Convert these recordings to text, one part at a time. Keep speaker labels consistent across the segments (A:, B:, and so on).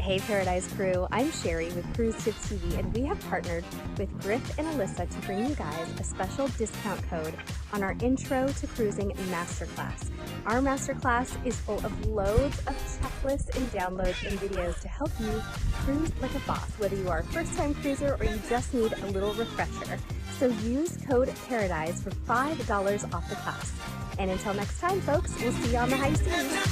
A: Hey Paradise Crew, I'm Sherry with Cruise Tips TV, and we have partnered with Griff and Alyssa to bring you guys a special discount code on our Intro to Cruising Masterclass. Our Masterclass is full of loads of checklists and downloads and videos to help you cruise like a boss, whether you are a first-time cruiser or you just need a little refresher. So use code PARADISE for $5 off the class. And until next time, folks, we'll see you on the high seas.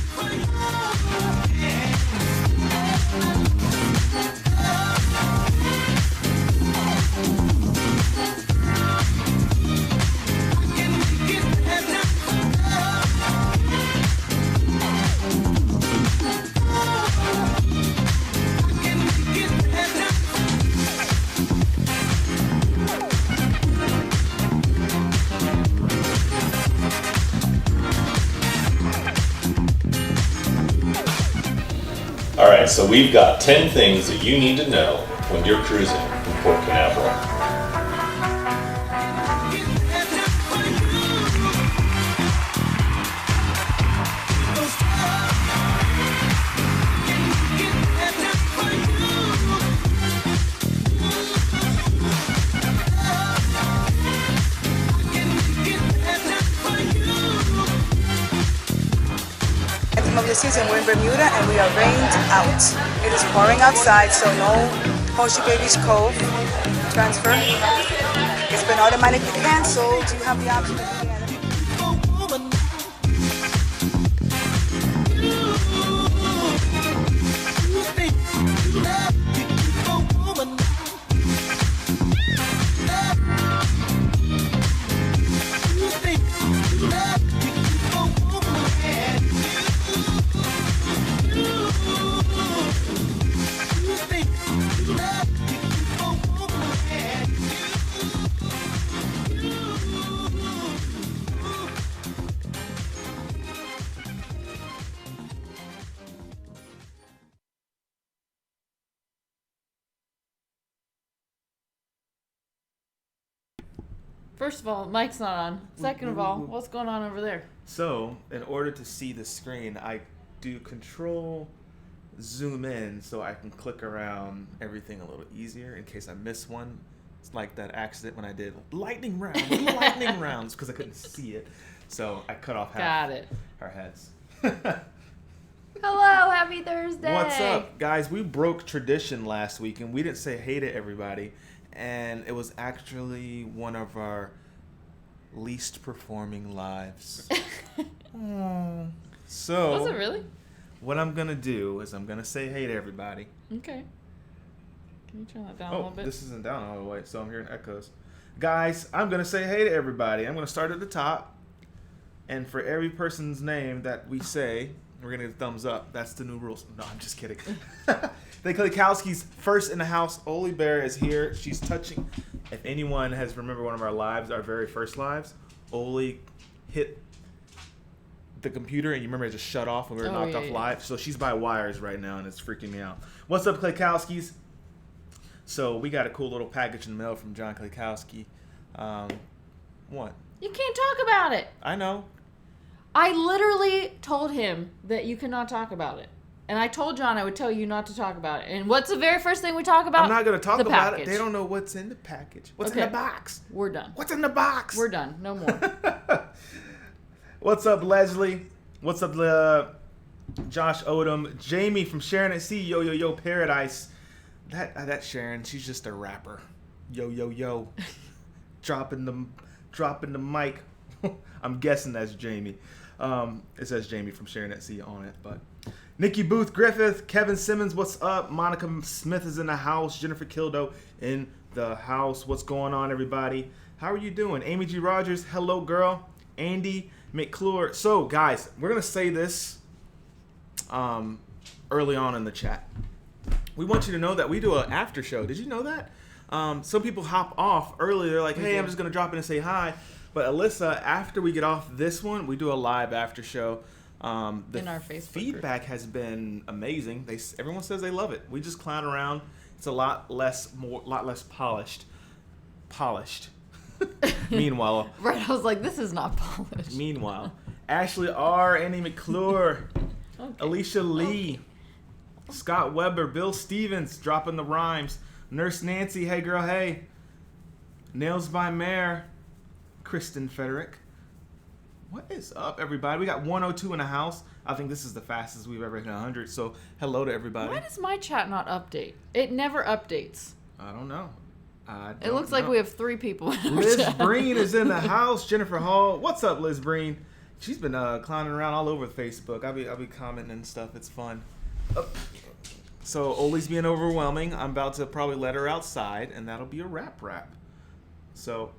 B: All right, so we've got 10 things that you need to know when you're cruising from Port Canaveral.
C: Of the season, we're in Bermuda and we are rained out. It is pouring outside, so no Hoshi Babies Cove transfer. It's been automatically canceled. You have the option of doing
D: First of all, mic's not on. Second of all, what's going on over there?
E: So, in order to see the screen, I do control zoom in so I can click around everything a little easier in case I miss one. It's like that accident when I did lightning rounds because I couldn't see it. So I cut off half our heads.
D: Hello, happy Thursday.
E: What's up, guys? We broke tradition last week and we didn't say hey to everybody. And it was actually one of our least performing lives. So,
D: was it really?
E: What I'm going to do is I'm going to say hey to everybody.
D: Okay. Can you turn that down a little bit?
E: This isn't down all the way, so I'm hearing echoes. Guys, I'm going to say hey to everybody. I'm going to start at the top. And for every person's name that we say, we're going to get a thumbs up. That's the new rules. No, I'm just kidding. The Klikowski's first in the house. Oli Bear is here. She's touching. If anyone has remembered one of our lives, our very first lives, Oli hit the computer and you remember it just shut off when we were knocked off live. So she's by wires right now and it's freaking me out. What's up, Klikowski's? So we got a cool little package in the mail from John Klikowski. What?
D: You can't talk about it.
E: I know.
D: I literally told him that you cannot talk about it. And I told John I would tell you not to talk about it. And what's the very first thing we talk about?
E: I'm not going to talk
D: about
E: package. It. They don't know what's in the package. What's in the box?
D: We're done.
E: What's in the box?
D: We're done. No more.
E: What's up, Leslie? What's up, Josh Odom? Jamie from Sharon at Sea. Yo, yo, yo, Paradise. That Sharon, she's just a rapper. Yo, yo, yo. dropping the mic. I'm guessing that's Jamie. It says Jamie from Sharon at Sea on it, but... Nikki Booth Griffith, Kevin Simmons, what's up? Monica Smith is in the house. Jennifer Kildo in the house. What's going on, everybody? How are you doing? Amy G. Rogers, hello, girl. Andy McClure. So, guys, we're going to say this early on in the chat. We want you to know that we do an after show. Did you know that? Some people hop off early. They're like, hey, I'm just going to drop in and say hi. But Alyssa, after we get off this one, we do a live after show.
D: In our Facebook
E: feedback has been amazing. Everyone says they love it. We just clown around. It's a lot less polished. Meanwhile,
D: right, I was like, this is not polished.
E: Meanwhile, Ashley R, Annie McClure, okay. Alicia Lee, Scott Weber, Bill Stevens dropping the rhymes. Nurse Nancy, hey girl, hey. Nails by Mare, Kristen Frederick. What is up, everybody? We got 102 in the house. I think this is the fastest we've ever hit 100. So hello to everybody.
D: Why does my chat not update? It never updates.
E: I don't know.
D: It looks like we have 3 people.
E: Liz Breen is in the house. Jennifer Hall. What's up, Liz Breen? She's been clowning around all over Facebook. I'll be commenting and stuff. It's fun. So Oli's being overwhelming. I'm about to probably let her outside, and that'll be a wrap. So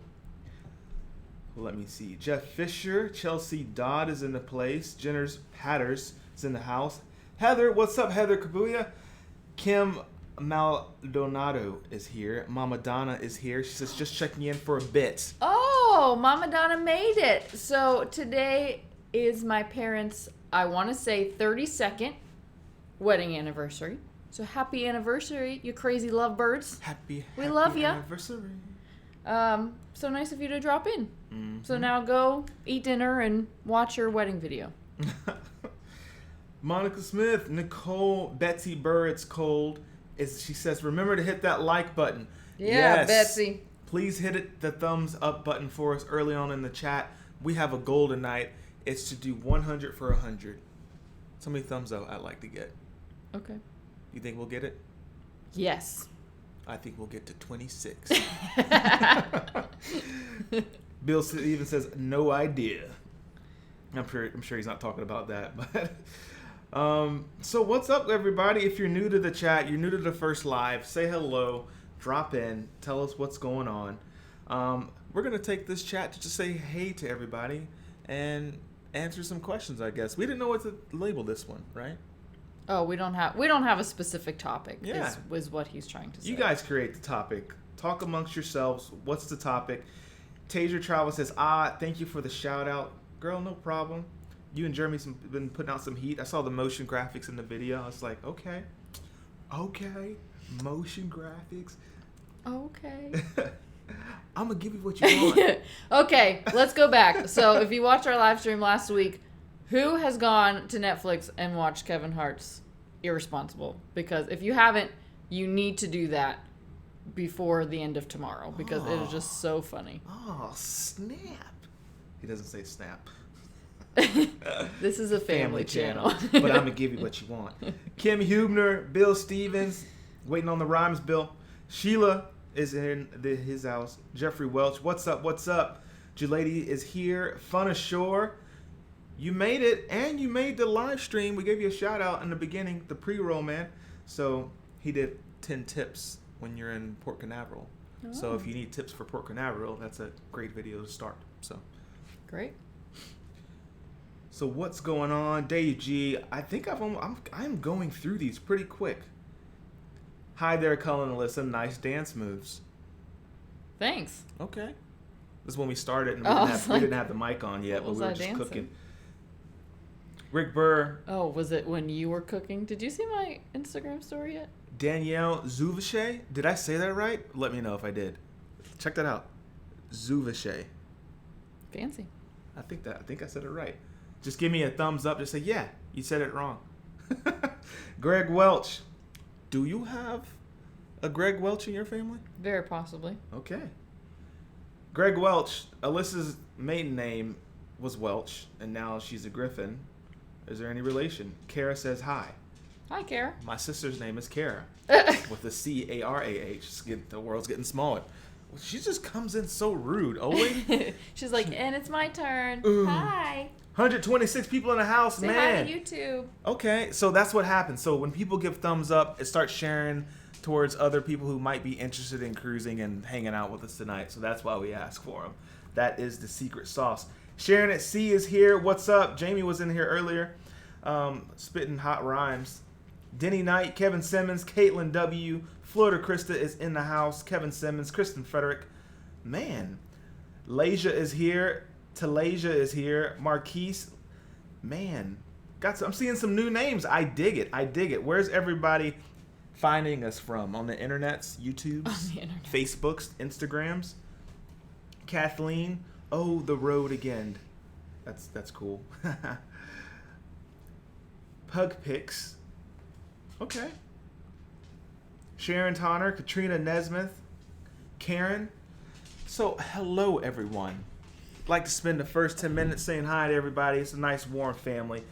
E: let me see. Jeff Fisher, Chelsea Dodd is in the place. Jenner's Patters is in the house. Heather, what's up, Heather Kabuya? Kim Maldonado is here. Mama Donna is here. She says, just checking in for a bit.
D: Oh, Mama Donna made it. So today is my parents', I want to say, 32nd wedding anniversary. So happy anniversary, you crazy lovebirds.
E: Happy
D: We love ya.
E: anniversary.
D: So nice of you to drop in.
E: Mm-hmm.
D: So now go eat dinner and watch your wedding video.
E: Monica Smith, Nicole, Betsy Burr, it's cold. She says, remember to hit that like button.
D: Yeah,
E: Yes.
D: Betsy.
E: Please hit the thumbs up button for us early on in the chat. We have a goal tonight. It's to do 100 for 100. So many thumbs up I'd like to get.
D: Okay.
E: You think we'll get it?
D: Yes.
E: I think we'll get to 26. Bill even says, no idea. I'm sure he's not talking about that. But so what's up, everybody? If you're new to the chat, you're new to the first live, say hello, drop in, tell us what's going on. We're going to take this chat to just say hey to everybody and answer some questions, I guess. We didn't know what to label this one, right?
D: Oh, we don't have a specific topic.
E: Yeah.
D: is what he's trying to say.
E: You guys create the topic. Talk amongst yourselves. What's the topic? Taser Travel says, thank you for the shout out. Girl, no problem. You and Jeremy's been putting out some heat. I saw the motion graphics in the video. I was like, okay, motion graphics.
D: Okay.
E: I'm going to give you what you want.
D: Okay, let's go back. So if you watched our live stream last week, who has gone to Netflix and watched Kevin Hart's Irresponsible? Because if you haven't, you need to do that before the end of tomorrow because it is just so funny.
E: Oh, snap. He doesn't say snap.
D: This is a family channel.
E: But I'm going to give you what you want. Kim Hubner, Bill Stevens, waiting on the rhymes, Bill. Sheila is in his house. Jeffrey Welch, what's up? Jalady is here. Fun ashore. You made it, and you made the live stream. We gave you a shout out in the beginning, the pre-roll, man. So he did 10 tips when you're in Port Canaveral. Oh. So if you need tips for Port Canaveral, that's a great video to start. So
D: great.
E: So what's going on, Dave G? I think I'm going through these pretty quick. Hi there, Cullen and Alyssa. Nice dance moves.
D: Thanks.
E: Okay. This is when we started, and we didn't have the mic on yet, but we were just dancing? Cooking. Rick Burr.
D: Oh, was it when you were cooking? Did you see my Instagram story yet?
E: Danielle Zuvache. Did I say that right? Let me know if I did. Check that out. Zuvache.
D: Fancy.
E: I think I said it right. Just give me a thumbs up. Just say, yeah, you said it wrong. Greg Welch. Do you have a Greg Welch in your family?
D: Very possibly.
E: Okay. Greg Welch. Alyssa's maiden name was Welch, and now she's a Griffin. Is there any relation? Kara says hi.
D: Hi, Kara.
E: My sister's name is Kara. With a C-A-R-A-H. The world's getting smaller. She just comes in so rude. Oli?
D: She's like, and it's my turn. Hi.
E: 126 people in the house,
D: Say
E: man.
D: Hi to YouTube.
E: Okay, so that's what happens. So when people give thumbs up, it starts sharing towards other people who might be interested in cruising and hanging out with us tonight. So that's why we ask for them. That is the secret sauce. Sharon at C is here. What's up? Jamie was in here earlier, spitting hot rhymes. Denny Knight, Kevin Simmons, Caitlin W, Florida Krista is in the house. Kevin Simmons, Kristen Frederick. Man, Lasia is here. Talasia is here. Marquise. Man, I'm seeing some new names. I dig it. Where's everybody finding us from? On the internets, YouTubes, Facebooks, Instagrams. Kathleen. Oh, the road again. That's cool. Pug Picks. Okay. Sharon Tonner, Katrina Nesmith, Karen. So, hello, everyone. I'd like to spend the first 10 minutes saying hi to everybody. It's a nice, warm family.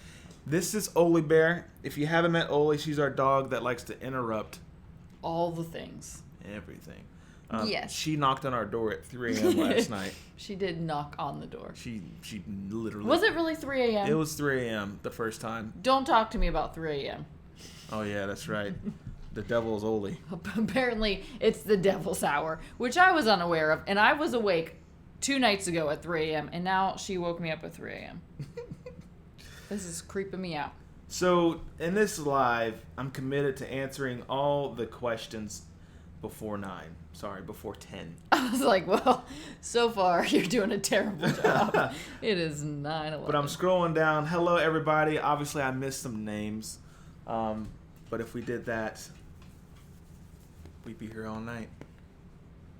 E: This is Oli Bear. If you haven't met Oli, she's our dog that likes to interrupt
D: all the things.
E: Everything.
D: Yes.
E: She knocked on our door at 3 a.m. last night.
D: She did knock on the door.
E: She literally...
D: Was it really 3 a.m.?
E: It was 3 a.m. the first time.
D: Don't talk to me about 3 a.m.
E: Oh, yeah, that's right. The devil is Oli.
D: Apparently, it's the devil's hour, which I was unaware of. And I was awake 2 nights ago at 3 a.m. And now she woke me up at 3 a.m. This is creeping me out.
E: So, in this live, I'm committed to answering all the questions before 9. Sorry, before 10.
D: I was like, well, so far you're doing a terrible job. It is 9/11.
E: But I'm scrolling down. Hello, everybody. Obviously, I missed some names. But if we did that, we'd be here all night.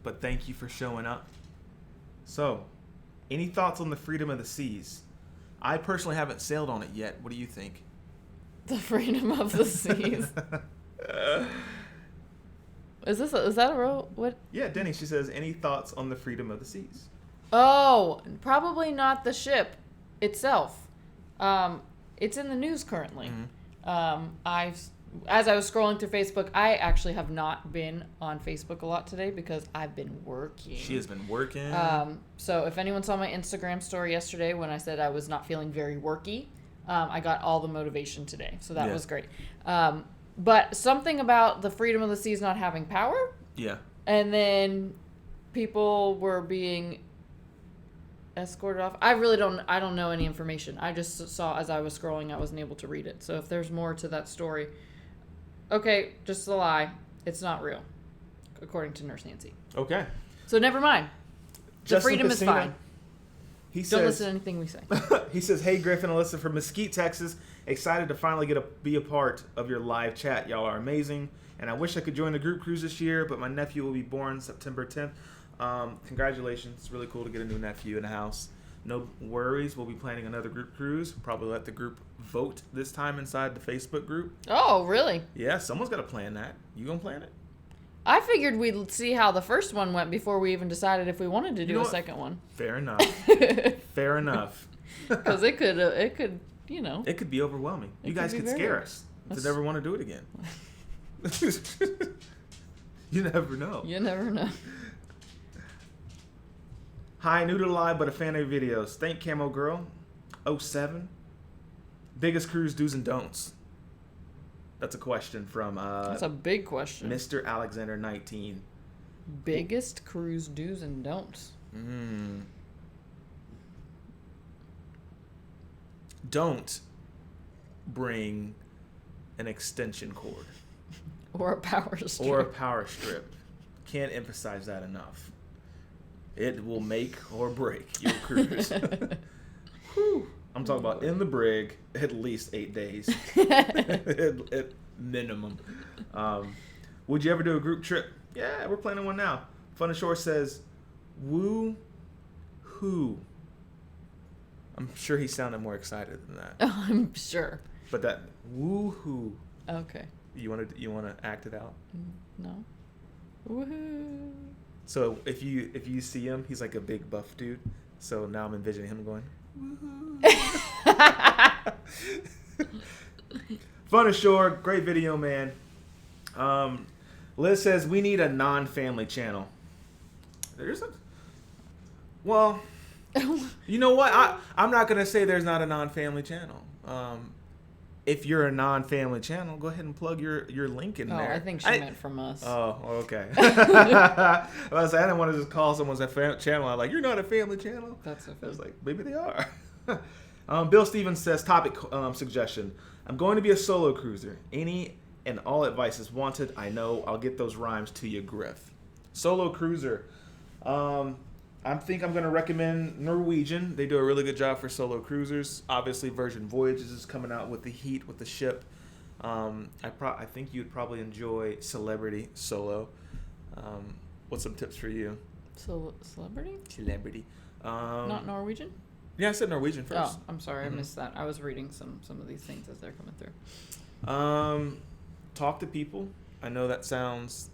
E: But thank you for showing up. So, any thoughts on the freedom of the seas? I personally haven't sailed on it yet. What do you think?
D: The freedom of the seas. Is that a real what?
E: Yeah, Denny. She says, any thoughts on the freedom of the seas?
D: Oh, probably not the ship itself. It's in the news currently. Mm-hmm. As I was scrolling through Facebook, I actually have not been on Facebook a lot today because I've been working.
E: She has been working.
D: So if anyone saw my Instagram story yesterday when I said I was not feeling very worky, I got all the motivation today. So that was great. But something about the freedom of the seas not having power.
E: Yeah.
D: And then people were being escorted off. I don't know any information. I just saw as I was scrolling, I wasn't able to read it. So if there's more to that story, okay, just a lie. It's not real, according to Nurse Nancy.
E: Okay.
D: So never mind. The freedom is fine. Don't listen to anything we say.
E: He says, hey, Griff and Alyssa from Mesquite, Texas. Excited to finally be a part of your live chat. Y'all are amazing. And I wish I could join the group cruise this year, but my nephew will be born September 10th. Congratulations. It's really cool to get a new nephew in the house. No worries. We'll be planning another group cruise. Probably let the group vote this time inside the Facebook group.
D: Oh, really?
E: Yeah, someone's got to plan that. You going to plan it?
D: I figured we'd see how the first one went before we even decided if we wanted to do a second one.
E: Fair enough. Fair enough.
D: Because it could, you know.
E: It could be overwhelming. You guys could scare us to never want to do it again. You never know.
D: You never know.
E: Hi, new to the live, but a fan of your videos. Thank Camo Girl. 07. Biggest cruise do's and don'ts. That's a question from...
D: That's a big question.
E: Mr. Alexander 19.
D: Biggest cruise do's and don'ts.
E: Don't bring an extension cord.
D: Or a power strip.
E: Or a power strip. Can't emphasize that enough. It will make or break your cruise. Whew. I'm talking about in the brig at least 8 days. at minimum. Would you ever do a group trip? Yeah, we're planning one now. Fun Ashore says, woo hoo. I'm sure he sounded more excited than that.
D: Oh, I'm sure.
E: But that woo hoo.
D: Okay.
E: You want to act it out?
D: No. Woohoo.
E: So if you see him, he's like a big buff dude. So now I'm envisioning him going, Fun Ashore, great video, man. Liz says we need a non-family channel. Well, you know what? I'm not gonna say there's not a non-family channel. If you're a non-family channel, go ahead and plug your link in there.
D: Oh, I think she meant from us.
E: Oh, okay. I didn't want to just call someone's a channel. I'm like, you're not a family channel?
D: That's
E: I was like, maybe they are. Bill Stevens says, topic suggestion. I'm going to be a solo cruiser. Any and all advice is wanted. I know. I'll get those rhymes to you, Griff. Solo cruiser. I think I'm going to recommend Norwegian. They do a really good job for solo cruisers. Obviously, Virgin Voyages is coming out with the heat with the ship. I think you'd probably enjoy Celebrity solo. What's some tips for you?
D: Celebrity?
E: Celebrity.
D: Not Norwegian?
E: Yeah, I said Norwegian first.
D: Oh, I'm sorry. I missed that. I was reading some of these things as they're coming through.
E: talk to people. I know that sounds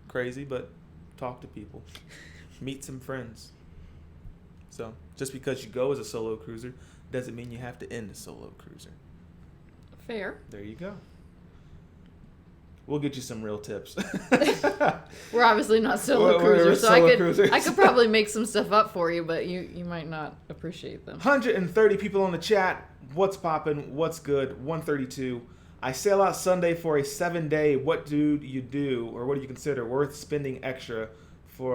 E: crazy, but talk to people. Meet some friends. So just because you go as a solo cruiser doesn't mean you have to end a solo cruiser.
D: Fair.
E: There you go. We'll get you some real tips.
D: We're obviously not solo cruisers, so I could probably make some stuff up for you, but you might not appreciate them.
E: 130 people on the chat. What's poppin'? What's good? 132. I sail out Sunday for a 7-day. What do you do, or what do you consider worth spending extra for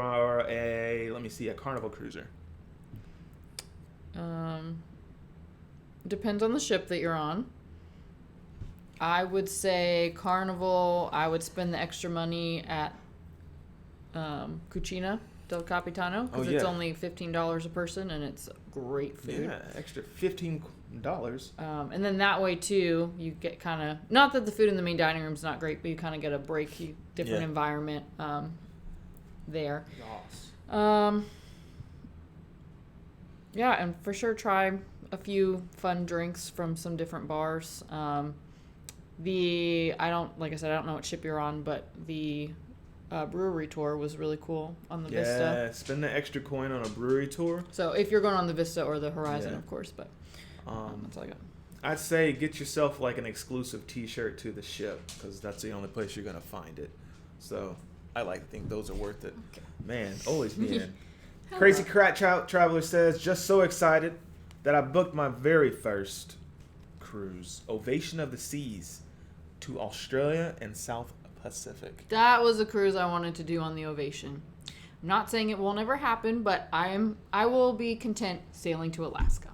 E: a Carnival cruiser?
D: Depends on the ship that you're on. I would say Carnival, I would spend the extra money at Cucina del Capitano because it's only $15 a person and it's great food.
E: Yeah, extra $15.
D: And then that way too, you get kind of, not that the food in the main dining room is not great, but you kind of get a break, different environment there.
E: Yes.
D: Yeah, and for sure try a few fun drinks from some different bars. I don't know what ship you're on, but the brewery tour was really cool on the Vista.
E: Yeah, spend the extra coin on a brewery tour.
D: So if you're going on the Vista or the Horizon, of course, but that's all I got.
E: I'd say get yourself like an exclusive T-shirt to the ship because that's the only place you're gonna find it. So I like to think those are worth it. Okay. Man, always being. Crazy Crat Traveler says, just so excited that I booked my very first cruise, Ovation of the Seas, to Australia and South Pacific.
D: That was a cruise I wanted to do on the Ovation. I'm not saying it will never happen, but I will be content sailing to Alaska.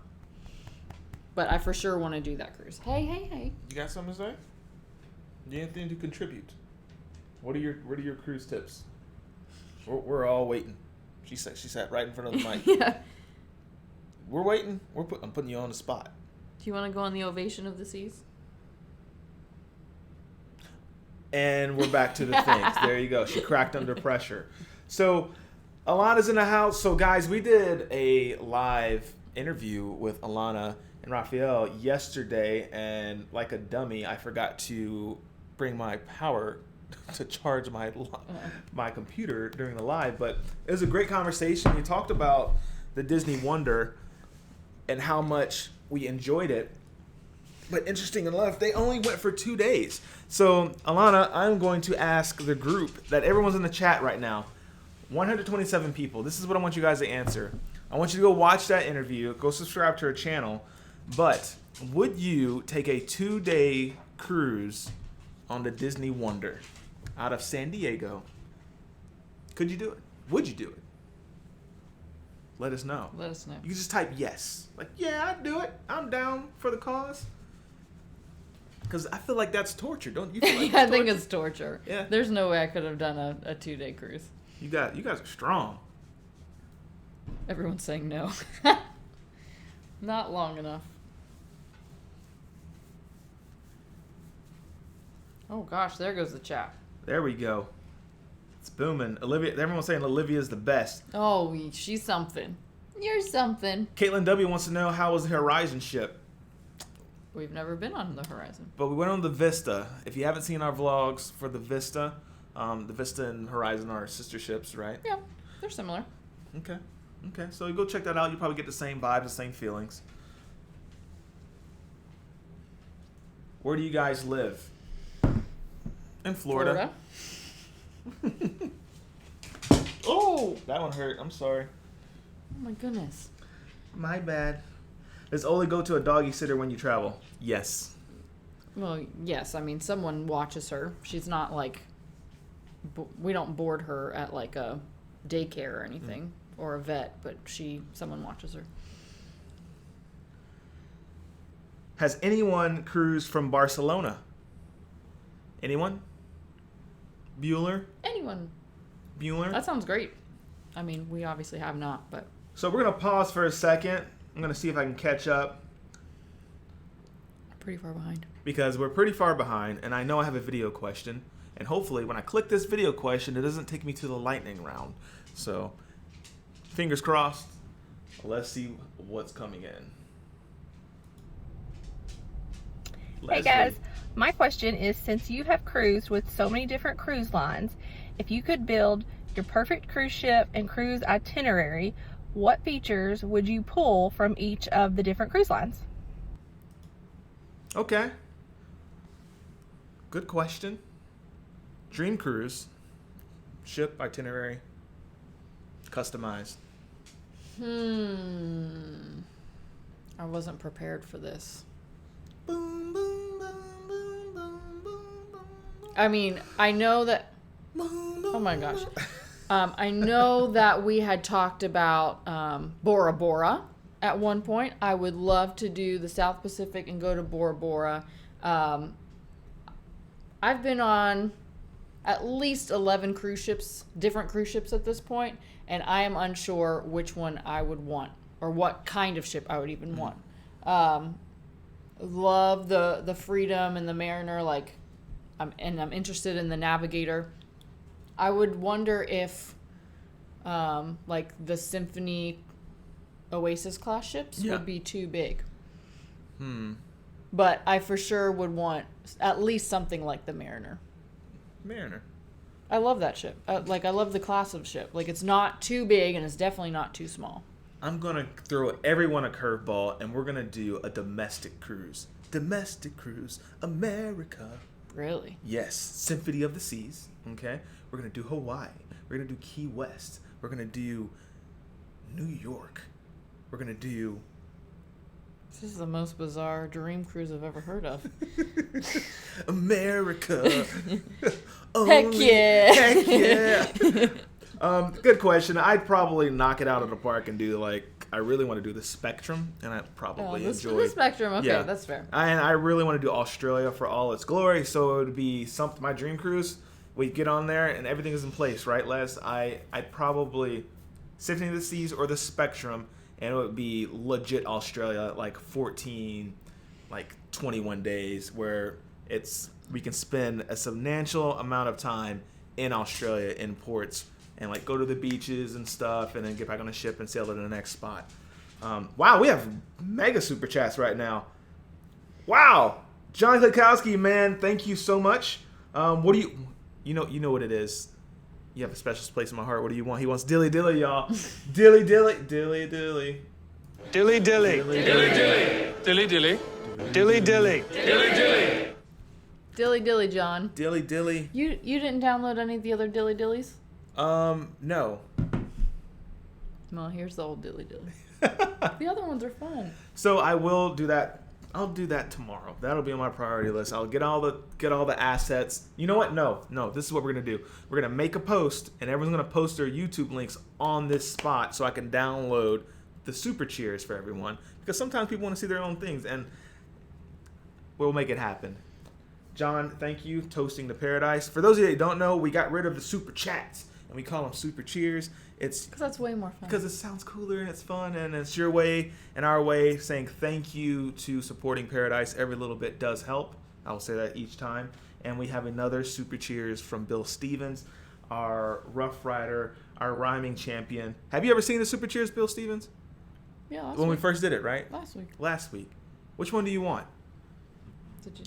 D: But I for sure want to do that cruise. Hey.
E: You got something to say? Do you have anything to contribute? What are your cruise tips? We're all waiting. She sat right in front of the mic.
D: Yeah.
E: We're waiting. I'm putting you on the spot.
D: Do you want to go on the Ovation of the Seas?
E: And we're back to the things. There you go. She cracked under pressure. So Alana's in the house. So guys, we did a live interview with Alana and Raphael yesterday, and like a dummy, I forgot to bring my power to charge my computer during the live. But it was a great conversation. We talked about the Disney Wonder and how much we enjoyed it. But interesting enough, they only went for 2 days. So, Alana, I'm going to ask the group that everyone's in the chat right now, 127 people. This is what I want you guys to answer. I want you to go watch that interview. Go subscribe to her channel. But would you take a 2-day cruise on the Disney Wonder out of San Diego? Could you do it? Would you do it? Let us know.
D: Let us know.
E: You can just type yes. Like, yeah, I'd do it. I'm down for the cause. Because I feel like that's torture. Don't you feel like
D: I think it's torture.
E: Yeah.
D: There's no way I could have done a 2-day cruise.
E: You guys are strong.
D: Everyone's saying no. Not long enough. Oh gosh, there goes the chat.
E: There we go. It's booming. Olivia, everyone's saying Olivia's the best.
D: Oh, she's something. You're something.
E: Caitlin W wants to know how was the Horizon ship.
D: We've never been on the Horizon.
E: But we went on the Vista. If you haven't seen our vlogs for the Vista and Horizon are sister ships, right?
D: Yeah, they're similar.
E: Okay. So you go check that out. You probably get the same vibes, the same feelings. Where do you guys live? In Florida. Oh, that one hurt. I'm sorry.
D: Oh my goodness.
E: My bad. Does Oli go to a doggy sitter when you travel? Yes.
D: Well, yes. I mean, someone watches her. She's not like, we don't board her at like a daycare or anything or a vet, but someone watches her.
E: Has anyone cruised from Barcelona? Anyone? Bueller?
D: Anyone.
E: Bueller?
D: That sounds great. I mean, we obviously have not, but.
E: So we're going to pause for a second. I'm going to see if I can catch up.
D: Pretty far behind.
E: Because we're pretty far behind, and I know I have a video question. And hopefully, when I click this video question, it doesn't take me to the lightning round. So, fingers crossed. Let's see what's coming in.
F: Hey guys, My question is, since you have cruised with so many different cruise lines, if you could build your perfect cruise ship and cruise itinerary, what features would you pull from each of the different cruise lines?
E: Okay. Good question. Dream cruise, ship itinerary, customized.
D: I wasn't prepared for this.
E: Boom, boom, boom, boom, boom, boom, boom.
D: I mean, I know that. Oh my gosh. I know that we had talked about Bora Bora at one point. I would love to do the South Pacific and go to Bora Bora. I've been on at least 11 cruise ships, different cruise ships at this point, and I am unsure which one I would want or what kind of ship I would even want. Love the Freedom and the Mariner, I'm interested in the Navigator. I would wonder if the Symphony Oasis class ships would be too big. But I for sure would want at least something like the Mariner. I love that ship. I love the class of ship. It's not too big and it's definitely not too small.
E: I'm going to throw everyone a curveball, and we're going to do a domestic cruise. Domestic cruise, America.
D: Really?
E: Yes. Symphony of the Seas. Okay. We're going to do Hawaii. We're going to do Key West. We're going to do New York. We're going to do...
D: This is the most bizarre dream cruise I've ever heard of.
E: America.
D: Heck yeah.
E: Heck yeah. Good question. I'd probably knock it out of the park and do I really want to do the Spectrum, and I probably enjoy
D: the Spectrum. Okay, that's fair.
E: And I really want to do Australia for all its glory. So it would be my dream cruise. We get on there and everything is in place, right, Les? I'd probably Symphony of the Seas or the Spectrum, and it would be legit Australia, 21 days, where we can spend a substantial amount of time in Australia in ports and go to the beaches and stuff, and then get back on the ship and sail to the next spot. Wow, we have mega super chats right now. Wow, John Klikowski, man, thank you so much. What do you know what it is? You have a special place in my heart. What do you want? He wants dilly dilly, y'all. Dilly dilly, dilly dilly.
G: Dilly dilly. Dilly dilly. Dilly dilly. Dilly dilly. Dilly dilly.
D: Dilly dilly, John.
E: Dilly dilly.
D: You didn't download any of the other dilly dillies?
E: No.
D: Well, here's the old dilly dilly. The other ones are fun.
E: So I will do that. I'll do that tomorrow. That'll be on my priority list. I'll get all the assets. You know what? No. This is what we're gonna do. We're gonna make a post, and everyone's gonna post their YouTube links on this spot so I can download the super cheers for everyone. Because sometimes people want to see their own things, and we'll make it happen. John, thank you. Toasting to Paradise. For those of you that don't know, we got rid of the super chats, and we call them super cheers. It's
D: because that's way more fun.
E: Because it sounds cooler and it's fun, and it's your way and our way saying thank you to supporting Paradise. Every little bit does help. I will say that each time. And we have another super cheers from Bill Stevens, our Rough Rider, our rhyming champion. Have you ever seen the super cheers, Bill Stevens?
D: Yeah,
E: when we first did it, right?
D: Last week.
E: Which one do you want?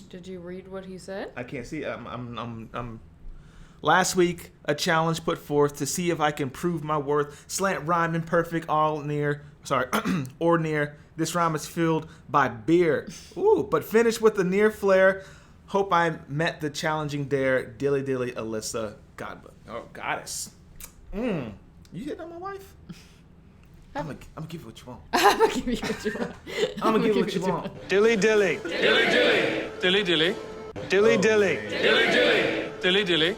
D: Did you read what he said?
E: I can't see. I'm Last week, a challenge put forth to see if I can prove my worth. Slant rhyme imperfect, or near. This rhyme is filled by beer. Ooh, but finished with a near flare. Hope I met the challenging dare. Dilly dilly, Alyssa, goddess. You hitting on my wife? I'm gonna give you what you want.
D: I'm gonna give you what you want.
E: I'm gonna give you what you want.
G: Dilly dilly. Dilly dilly. Dilly dilly. Dilly dilly. Dilly dilly. Dilly dilly.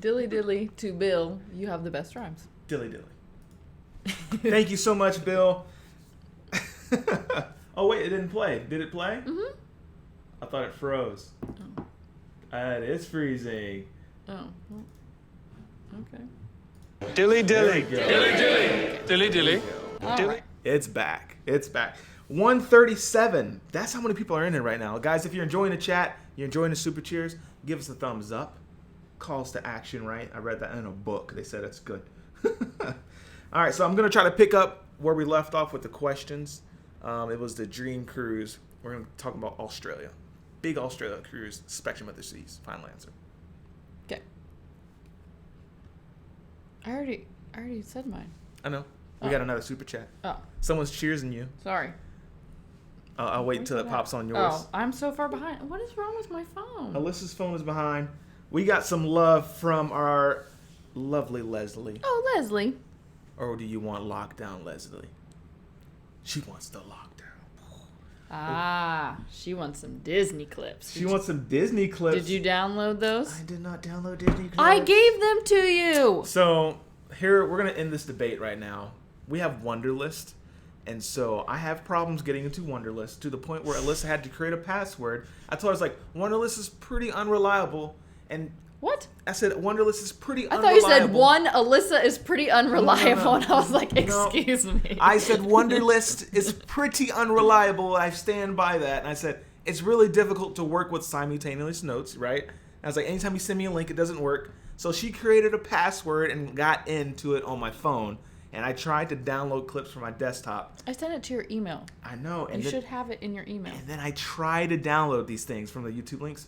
D: Dilly dilly to Bill. You have the best rhymes.
E: Dilly dilly. Thank you so much, Bill. Oh wait, it didn't play. Did it play?
D: Mm-hmm.
E: I thought it froze.
D: Oh.
E: It is freezing.
D: Oh. Well, okay.
G: Dilly dilly.
E: Dilly
G: dilly. Dilly dilly.
D: Right.
E: It's back. 137. That's how many people are in it right now. Guys, if you're enjoying the chat, you're enjoying the super cheers, give us a thumbs up. Calls to action, right? I read that in a book. They said it's good. All right, so I'm going to try to pick up where we left off with the questions. It was the dream cruise. We're going to talk about Australia. big Australia cruise, Spectrum of the Seas. Final answer.
D: Okay. I already said mine.
E: I know. We got another super chat.
D: Oh,
E: Someone's cheersing you.
D: sorry.
E: I'll wait until it pops on yours.
D: Oh, I'm so far behind. What is wrong with my phone?
E: Alyssa's phone is behind. We got some love from our lovely Leslie.
D: Oh, Leslie.
E: Or do you want lockdown Leslie? She wants the lockdown.
D: Ah, she wants some Disney clips.
E: She wants some Disney clips.
D: Did you download those?
E: I did not download Disney clips.
D: I gave them to you.
E: So here, we're going to end this debate right now. We have Wunderlist. And so I have problems getting into Wunderlist to the point where Alyssa had to create a password. I told her, I was like, Wunderlist is pretty unreliable. And
D: What?
E: I said, Wunderlist is pretty
D: I
E: unreliable.
D: thought you said one, Alyssa is pretty unreliable.
E: No.
D: And I was like, excuse me.
E: I said, Wunderlist is pretty unreliable. I stand by that. And I said, it's really difficult to work with simultaneous notes, right? And I was like, anytime you send me a link, it doesn't work. So she created a password and got into it on my phone. And I tried to download clips from my desktop.
D: I sent it to your email.
E: I know. And
D: You should have it in your email.
E: And then I tried to download these things from the YouTube links.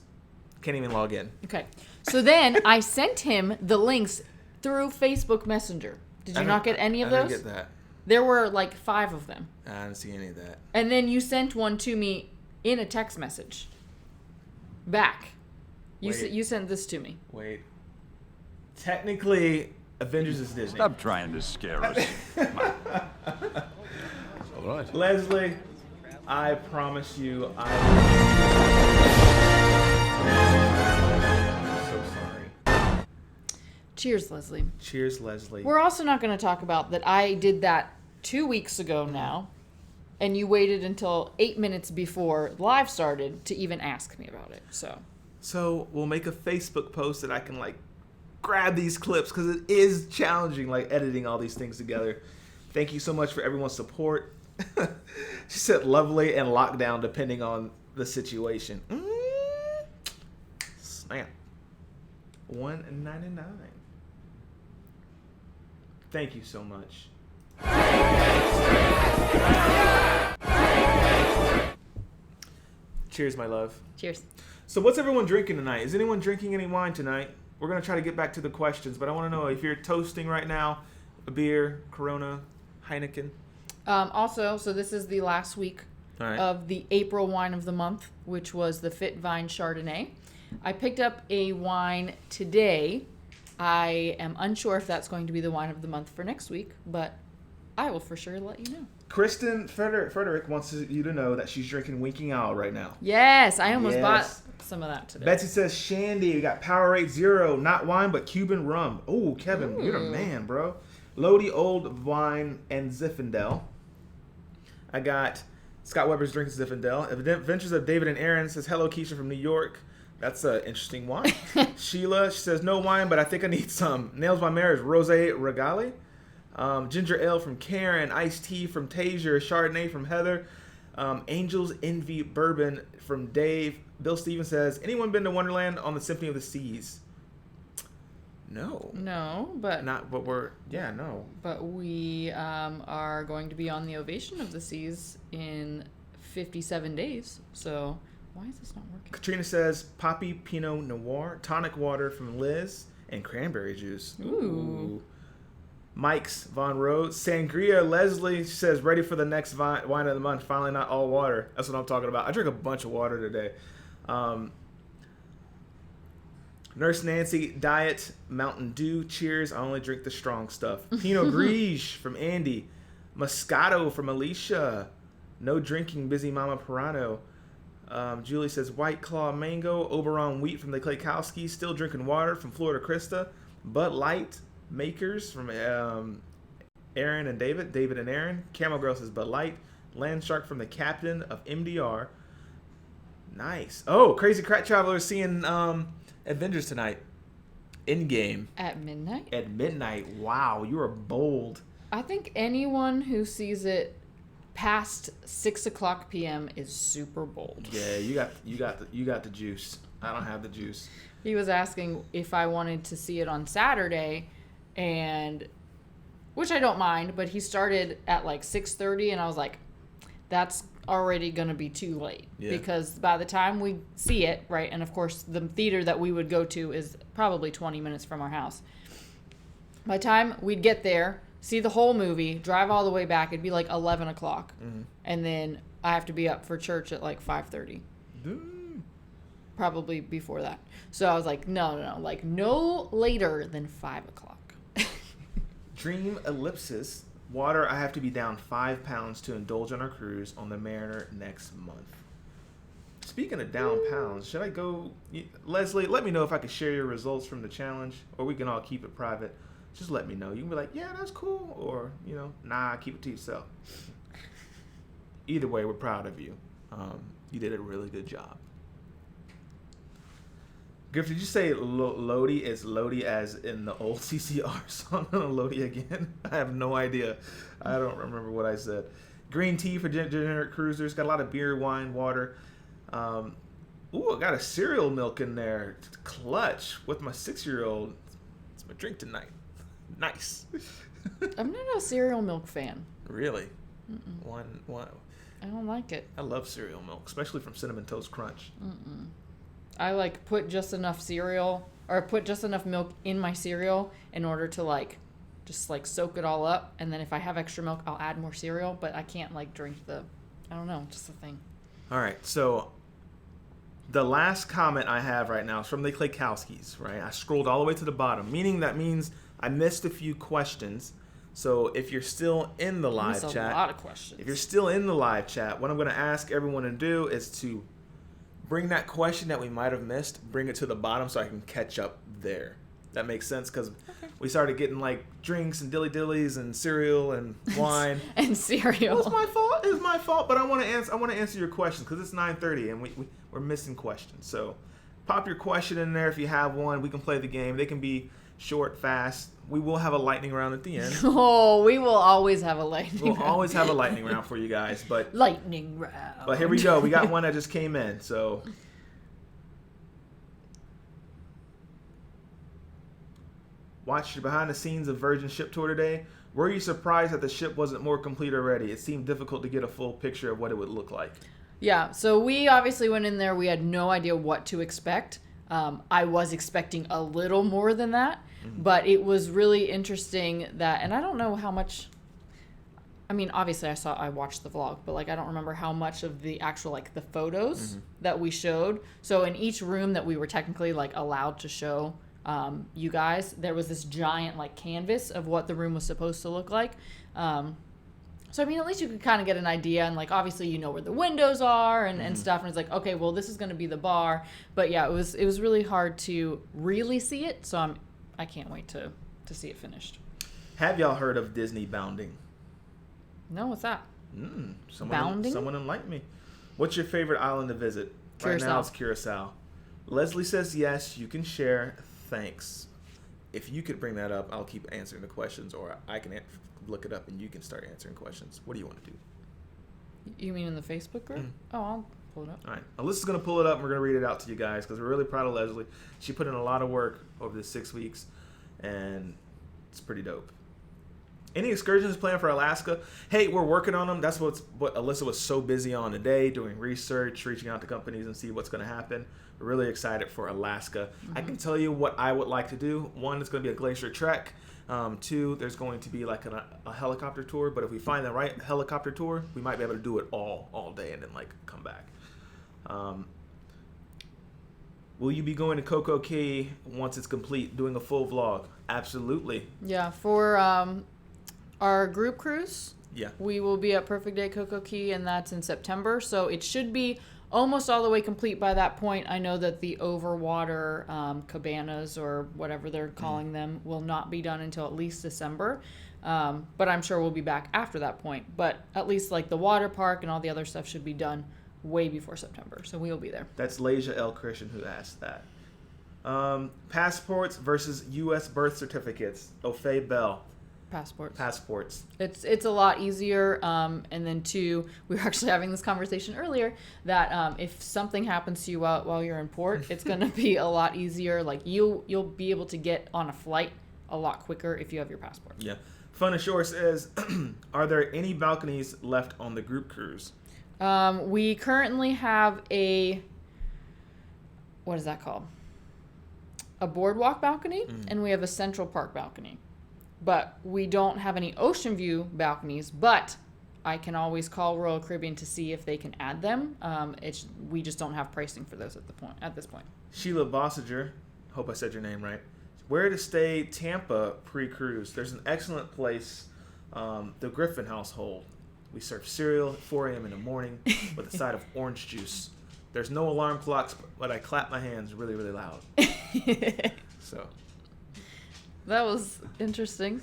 E: Can't even log in.
D: Okay. So then I sent him the links through Facebook Messenger. Did you not get any of those?
E: I didn't get that.
D: There were like 5 of them.
E: I didn't see any of that.
D: And then you sent one to me in a text message. Back. You sent this to me.
E: Wait. Technically, Avengers is Disney.
H: Stop trying to scare us.
B: All right.
E: Leslie, I promise you, I'm so sorry.
D: Cheers, Leslie.
E: Cheers, Leslie.
D: We're also not going to talk about that I did that 2 weeks ago now, and you waited until 8 minutes before live started to even ask me about it.
E: So we'll make a Facebook post that I can grab these clips because it is challenging editing all these things together. Thank you so much for everyone's support. She said lovely and lockdown depending on the situation. Snap. $1.99. Thank you so much. Cheers, my love.
D: Cheers.
E: So what's everyone drinking tonight? Is anyone drinking any wine tonight? We're going to try to get back to the questions, but I want to know if you're toasting right now, a beer, Corona, Heineken.
D: Also, so this is the last week of the April wine of the month, which was the Fit Vine Chardonnay. I picked up a wine today. I am unsure if that's going to be the wine of the month for next week, but I will for sure let you know.
E: Kristen Frederick wants you to know that she's drinking Winking Owl right now.
D: Yes, I almost bought some of that today.
E: Betsy says Shandy. We got Powerade Zero, not wine, but Cuban rum. Oh, Kevin, you're the man, bro. Lodi Old Wine and Zinfandel. I got Scott Weber's drinking Zinfandel. Adventures of David and Aaron says, hello, Keisha from New York. That's an interesting wine. Sheila, she says, no wine, but I think I need some. Nails by Marriage, Rosé Regali. Ginger Ale from Karen. Iced Tea from Taser. Chardonnay from Heather. Angels Envy Bourbon from Dave. Bill Stevens says, anyone been to Wonderland on the Symphony of the Seas? No.
D: No, but...
E: no.
D: But we are going to be on the Ovation of the Seas in 57 days, so why is this not working?
E: Katrina says, Poppy Pinot Noir, tonic water from Liz, and cranberry juice.
D: Ooh.
E: Mike's Von Rose. Sangria Leslie says, ready for the next wine of the month. Finally not all water. That's what I'm talking about. I drink a bunch of water today. Nurse Nancy, Diet Mountain Dew. Cheers. I only drink the strong stuff. Pinot Gris from Andy. Moscato from Alicia. No drinking, Busy Mama Pirano. Julie says, White Claw Mango. Oberon Wheat from the Klaykowski. Still drinking water from Florida Krista. Bud Light Makers from Aaron and David. David and Aaron. Camel Girl says Bud Light. Land Shark from the Captain of MDR. Nice. Oh, Crazy Crat Traveler seeing Avengers tonight. In-game.
D: At midnight?
E: At midnight. Wow, you are bold.
D: I think anyone who sees it past 6:00 p.m. is super bold.
E: Yeah, you got the juice. I don't have the juice.
D: He was asking if I wanted to see it on Saturday, and which I don't mind, but he started at 6:30, and I was like, that's already going to be too late.
E: Yeah.
D: Because by the time we see it, right, and of course the theater that we would go to is probably 20 minutes from our house. By the time we'd get there, see the whole movie, drive all the way back, it'd be like 11 o'clock. Mm-hmm. And then I have to be up for church at like 5:30. Probably before that. So I was like, no, like no later than 5 o'clock.
E: Dream ellipsis. Water, I have to be down 5 pounds to indulge on our cruise on the Mariner next month. Speaking of down pounds, should I go... Leslie, let me know if I can share your results from the challenge, or we can all keep it private. Just let me know. You can be like, yeah, that's cool, or, nah, keep it to yourself. Either way, we're proud of you. You did a really good job. Griff, did you say Lodi is Lodi as in the old CCR song on Lodi again? I have no idea. I don't remember what I said. Green tea for degenerate cruisers. Got a lot of beer, wine, water. I got a cereal milk in there. Clutch with my 6-year-old. It's my drink tonight. Nice.
D: I'm not a cereal milk fan.
E: Really? One.
D: I don't like it.
E: I love cereal milk, especially from Cinnamon Toast Crunch.
D: I like put just enough cereal or put just enough milk in my cereal in order to just soak it all up. And then if I have extra milk, I'll add more cereal, but I can't drink I don't know, just a thing.
E: All right. So the last comment I have right now is from the Klaykowskis, right? I scrolled all the way to the bottom, meaning that means I missed a few questions. So if you're still in the live chat,
D: a lot of questions.
E: If you're still in the live chat, what I'm going to ask everyone to do is to bring that question that we might have missed, bring it to the bottom so I can catch up there. That makes sense because we started getting drinks and dilly-dillies and cereal and wine.
D: And cereal.
E: Well, it's my fault. It's my fault, but I want to answer your questions because it's 9:30 and we're missing questions. So pop your question in there if you have one. We can play the game. They can be short, fast. We will have a lightning round at the end.
D: Oh, we will always have a lightning round.
E: We'll always have a lightning round for you guys. But
D: lightning round.
E: But here we go. We got one that just came in. So watched your behind the scenes of Virgin ship tour today. Were you surprised that the ship wasn't more complete already? It seemed difficult to get a full picture of what it would look like.
D: Yeah, so we obviously went in there. We had no idea what to expect. I was expecting a little more than that, but it was really interesting that, and I don't know how much, I mean, obviously I watched the vlog, but I don't remember how much of the actual, the photos that we showed. So in each room that we were technically allowed to show you guys, there was this giant canvas of what the room was supposed to look like. So, I mean, at least you could kind of get an idea, and obviously you know where the windows are and stuff, and it's okay, well, this is going to be the bar. But yeah, it was really hard to really see it, so I can't wait to see it finished.
E: Have y'all heard of Disney bounding?
D: No, what's that?
E: Bounding? Someone enlighten me. What's your favorite island to visit?
D: Curacao.
E: Right now it's Curacao. Leslie says yes, you can share. Thanks. If you could bring that up, I'll keep answering the questions, or I can look it up and you can start answering questions. What do you want to do?
D: You mean in the Facebook group? Oh, I'll pull it up.
E: All right. Alyssa's going to pull it up and we're going to read it out to you guys because we're really proud of Leslie. She put in a lot of work over the 6 weeks and it's pretty dope. Any excursions planned for Alaska? Hey, we're working on them. That's what Alyssa was so busy on today, doing research, reaching out to companies and see what's going to happen. We're really excited for Alaska. I can tell you what I would like to do. 1, it's going to be a glacier trek. 2, there's going to be a helicopter tour, but if we find the right helicopter tour, we might be able to do it all day and then come back. Will you be going to Coco Cay once it's complete, doing a full vlog? Absolutely.
D: Yeah, for our group cruise,
E: yeah,
D: we will be at Perfect Day Coco Cay, and that's in September, so it should be almost all the way complete by that point. I know that the overwater cabanas, or whatever they're calling them, will not be done until at least December. But I'm sure we'll be back after that point. But at least the water park and all the other stuff should be done way before September. So we will be there. That's
E: Lasia L. Christian who asked that. Passports versus U.S. birth certificates. Ofe Bell. Passports.
D: It's a lot easier. And then 2, we were actually having this conversation earlier that if something happens to you while you're in port, it's going to be a lot easier. You'll be able to get on a flight a lot quicker if you have your passport.
E: Yeah. Fun Ashore says, are there any balconies left on the group cruise?
D: We currently have what is that called? A boardwalk balcony, and we have a Central Park balcony. But we don't have any ocean view balconies, but I can always call Royal Caribbean to see if they can add them. We just don't have pricing for those at this point.
E: Sheila Bossiger, hope I said your name right. Where to stay Tampa pre-cruise? There's an excellent place, the Griffin household. We serve cereal at 4 a.m. in the morning with a side of orange juice. There's no alarm clocks, but I clap my hands really, really loud. So
D: that was interesting.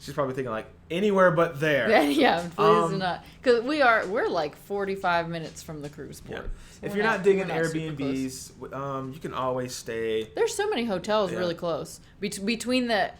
E: She's probably thinking like anywhere but there.
D: Yeah, please do not, because we're like 45 minutes from the cruise port.
E: Yeah. If you're not digging Airbnbs, you can always stay.
D: There's so many hotels really close between the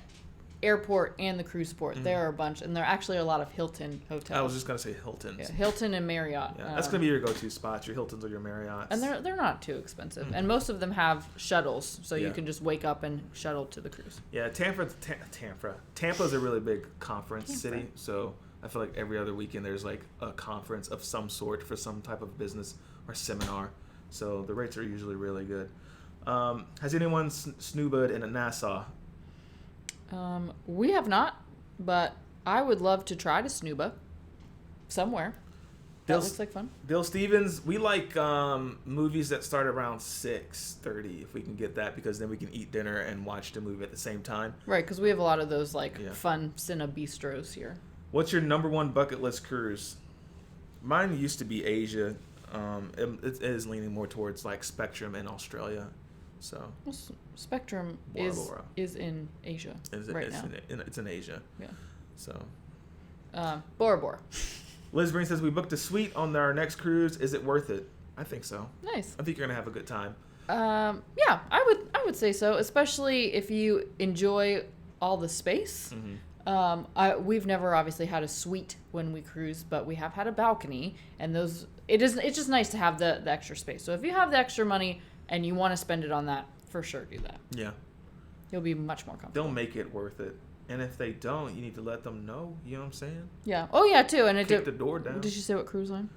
D: airport and the cruise port. There are a bunch, and there are actually a lot of Hilton hotels.
E: I was just gonna say Hiltons.
D: Yeah, Hilton and Marriott.
E: Yeah, that's gonna be your go-to spots, your Hiltons or your Marriotts.
D: And they're not too expensive, and most of them have shuttles, so you can just wake up and shuttle to the cruise.
E: Yeah, Tampa's a really big conference city, so I feel like every other weekend there's like a conference of some sort for some type of business or seminar. So the rates are usually really good. Has anyone snoobed in a Nassau?
D: We have not, but I would love to try to snooba somewhere. That looks like fun.
E: Bill Stevens, we like movies that start around 6:30 if we can get that, because then we can eat dinner and watch the movie at the same time.
D: Right, because we have a lot of those fun Cine Bistros here.
E: What's your number one bucket list cruise? Mine used to be Asia. It is leaning more towards like Spectrum in Australia. So
D: Spectrum
E: Bora
D: is
E: Bora.
D: is in Asia now.
E: It's in Asia.
D: Yeah.
E: So
D: Bora Bora.
E: Liz Breen says we booked a suite on our next cruise. Is it worth it? I think so.
D: Nice.
E: I think you're gonna have a good time.
D: Yeah, I would say so, especially if you enjoy all the space. We've never obviously had a suite when we cruise, but we have had a balcony, and it's just nice to have the extra space. So if you have the extra money and you want to spend it on that, for sure do that.
E: Yeah.
D: You'll be much more comfortable.
E: They'll make it worth it. And if they don't, you need to let them know. You know what I'm saying?
D: Yeah. Oh, yeah, too. And
E: kick the door down.
D: Did you say what cruise line?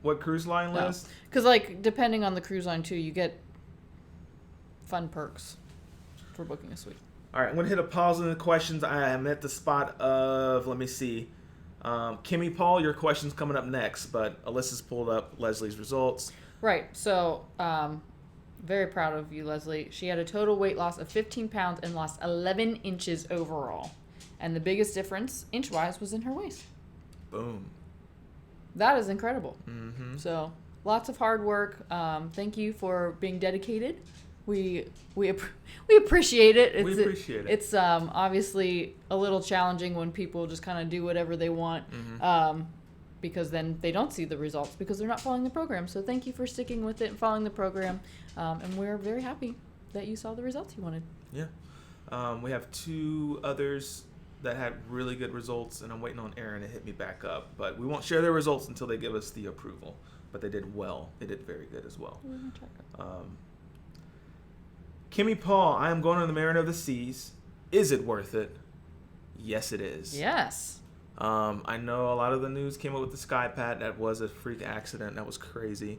E: What cruise line, Liz?
D: Because, depending on the cruise line, too, you get fun perks for booking a suite.
E: All right, I'm going to hit a pause on the questions. I am at the spot of, let me see. Kimmy Paul, your question's coming up next, but Alyssa's pulled up Leslie's results.
D: Right. So, very proud of you, Leslie. She had a total weight loss of 15 pounds and lost 11 inches overall. And the biggest difference, inch-wise, was in her waist.
E: Boom.
D: That is incredible.
E: Mm-hmm.
D: So, lots of hard work. Thank you for being dedicated. We appreciate it.
E: We appreciate it.
D: It's obviously a little challenging when people just kind of do whatever they want. Because then they don't see the results because they're not following the program. So thank you for sticking with it and following the program. And we're very happy that you saw the results you wanted.
E: Yeah. We have 2 others that had really good results, and I'm waiting on Aaron to hit me back up. But we won't share their results until they give us the approval. But they did well. They did very good as well. Kimmy Paul, I am going on the Mariner of the Seas. Is it worth it? Yes, it is.
D: Yes.
E: I know a lot of the news came up with the Skypat. That was a freak accident. That was crazy.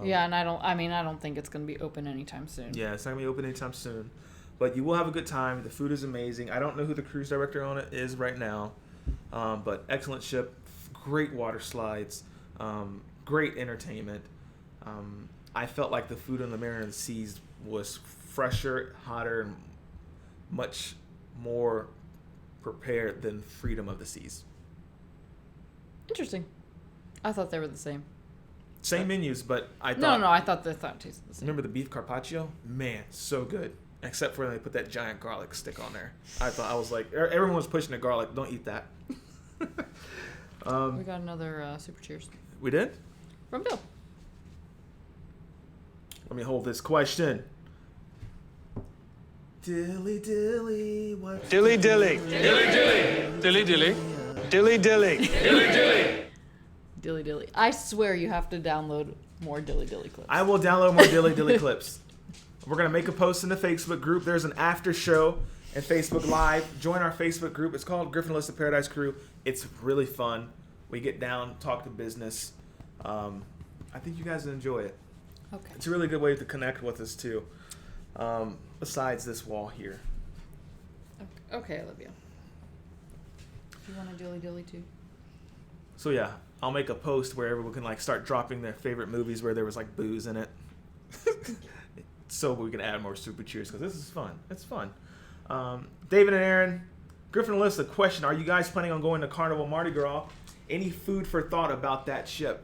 D: Yeah, and I don't think it's going to be open anytime soon.
E: Yeah, it's not going to be open anytime soon. But you will have a good time. The food is amazing. I don't know who the cruise director on it is right now. But excellent ship. Great water slides. Great entertainment. I felt like the food on the Mariner of the Seas was fresher, hotter, and much more prepared than Freedom of the Seas.
D: Interesting. I thought they were the same.
E: Same menus, but I thought...
D: No, I thought they tasted the same.
E: Remember the beef carpaccio? Man, so good. Except for when they put that giant garlic stick on there. I was like, everyone was pushing the garlic. Don't eat that.
D: We got another super cheers.
E: We did?
D: From Bill.
E: Let me hold this question. Dilly dilly, what?
G: Dilly dilly. Dilly dilly. Dilly dilly. Dilly dilly. Dilly dilly.
D: Dilly dilly. I swear you have to download more dilly dilly clips.
E: I will download more dilly dilly clips. We're going to make a post in the Facebook group. There's an after show and Facebook Live. Join our Facebook group. It's called Griff Alyssa Paradise Crew. It's really fun. We get down, talk to business. I think you guys will enjoy it.
D: Okay.
E: It's a really good way to connect with us too. Besides this wall here.
D: Okay, Olivia. You want a dilly too?
E: So yeah, I'll make a post where everyone can like start dropping their favorite movies where there was like booze in it. So we can add more super cheers because this is fun. It's fun. David and Aaron, Griff and Alyssa, question: are you guys planning on going to Carnival Mardi Gras? Any food for thought about that ship?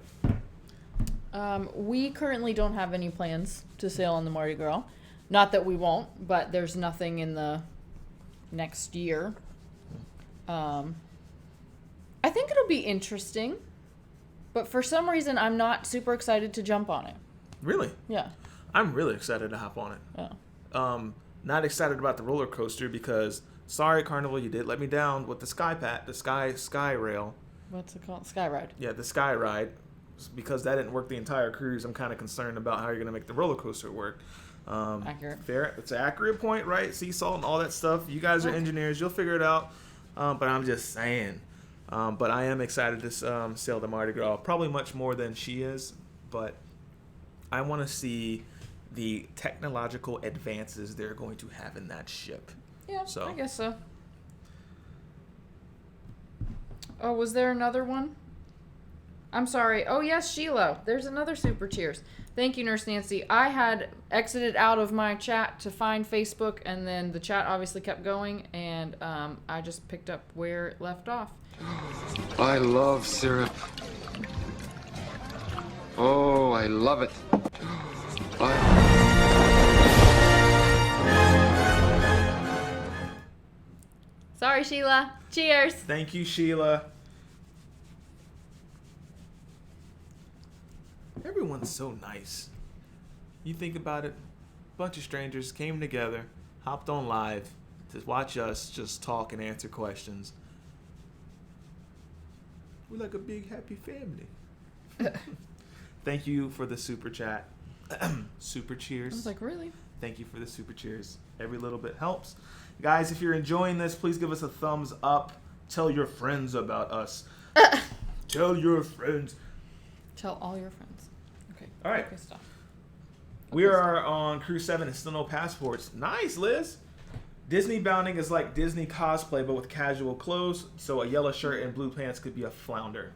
D: We currently don't have any plans to sail on the Mardi Gras. Not that we won't, but there's nothing in the next year. I think it'll be interesting, but for some reason I'm not super excited to jump on it.
E: Really?
D: Yeah.
E: I'm really excited to hop on it.
D: Yeah.
E: Not excited about the roller coaster because sorry Carnival, you did let me down with the sky rail.
D: What's it called? Sky Ride.
E: Yeah, the sky ride. Because that didn't work the entire cruise, I'm kind of concerned about how you're going to make the roller coaster work.
D: Accurate.
E: Fair. It's an accurate point, right? Sea salt and all that stuff. You guys are engineers. You'll figure it out. But I'm just saying. But I am excited to sail the Mardi Gras. Probably much more than she is. But I want to see the technological advances they're going to have in that ship.
D: Yeah,
E: So.
D: I guess so. Oh, was there another one? I'm sorry. Oh, yes, Sheila. There's another super cheers. Thank you, Nurse Nancy. I had exited out of my chat to find Facebook, and then the chat obviously kept going, and I just picked up where it left off.
H: I love syrup. Oh, I love it.
D: Sorry, Sheila. Cheers.
E: Thank you, Sheila. Everyone's so nice. You think about it, a bunch of strangers came together, hopped on live to watch us just talk and answer questions. We're like a big happy family. Thank you for the super chat. Super cheers.
D: I was like, really?
E: Thank you for the super cheers. Every little bit helps. Guys, if you're enjoying this, please give us a thumbs up. Tell your friends about us. Tell your friends.
D: Tell all your friends. Okay.
E: All right.
D: Okay, stop.
E: We are on Cruise 7 and still no passports. Nice, Liz. Disney bounding is like Disney cosplay, but with casual clothes. So a yellow shirt and blue pants could be a flounder.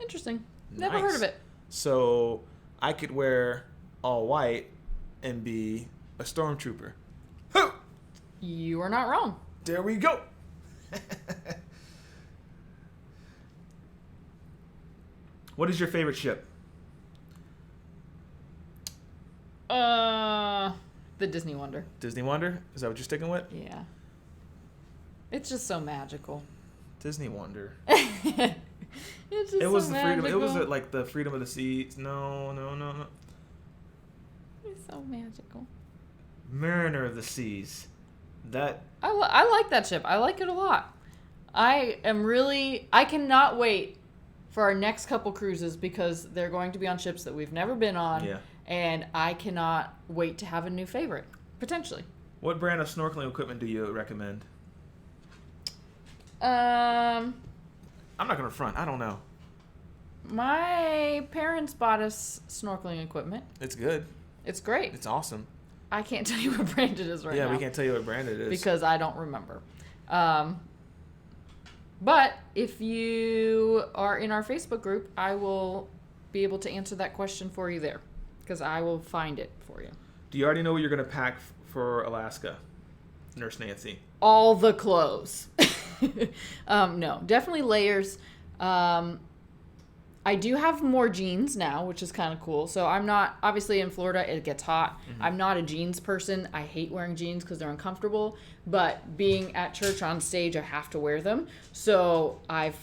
D: Interesting. Never
E: Nice.
D: heard of it.
E: So I could wear all white and be a stormtrooper. Huh!
D: You are not wrong.
E: There we go. What is your favorite ship?
D: The Disney Wonder.
E: Disney Wonder? Is that what you're sticking with?
D: Yeah. It's just so magical.
E: Disney Wonder.
D: It's just
E: It was
D: so
E: the freedom.
D: magical.
E: It was like the freedom of the seas. No.
D: It's so magical.
E: Mariner of the Seas. That
D: I like that ship. I like it a lot. I cannot wait for our next couple cruises because they're going to be on ships that we've never been on.
E: Yeah.
D: And I cannot wait to have a new favorite, potentially.
E: What brand of snorkeling equipment do you recommend?
D: Um,
E: I'm not gonna front. I don't know.
D: my parents bought us snorkeling equipment.
E: It's good.
D: It's great.
E: It's awesome.
D: I can't tell you what brand it is right now.
E: Yeah, we can't tell you what brand it is.
D: Because I don't remember. But if you are in our Facebook group, I will be able to answer that question for you there. Because I will find it for you.
E: Do you already know what you're gonna pack for Alaska, Nurse Nancy?
D: All the clothes. No, definitely layers. I do have more jeans now, which is kind of cool. So I'm not, obviously in Florida, it gets hot. Mm-hmm. I'm not a jeans person. I hate wearing jeans because they're uncomfortable. But being at church on stage, I have to wear them. So I've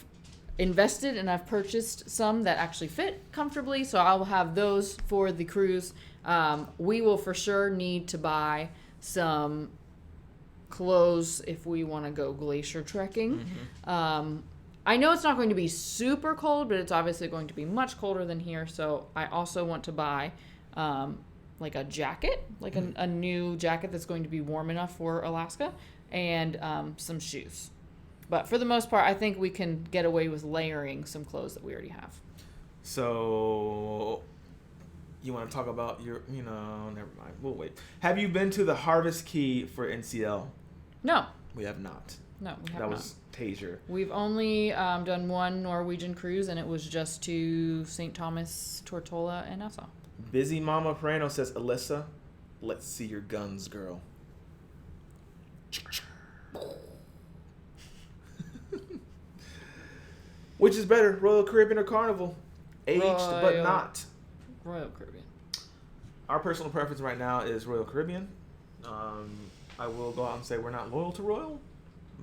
D: invested and I've purchased some that actually fit comfortably. So I'll have those for the cruise. We will for sure need to buy some clothes if we want to go glacier trekking. Mm-hmm. I know it's not going to be super cold, but it's obviously going to be much colder than here. So I also want to buy like a jacket, like a new jacket that's going to be warm enough for Alaska, and some shoes. But for the most part, I think we can get away with layering some clothes that we already have.
E: So, you want to talk about your, never mind. We'll wait. Have you been to the Harvest Key for NCL?
D: No.
E: We have not.
D: No, we have
E: That
D: not.
E: was Taser.
D: We've only done one Norwegian cruise, and it was just to St. Thomas, Tortola, and Nassau.
E: Busy Mama Pereno says, Alyssa, let's see your guns, girl. Which is better, Royal Caribbean or Carnival? Aged but not.
D: Royal Caribbean.
E: Our personal preference right now is Royal Caribbean. I will go out and say we're not loyal to Royal,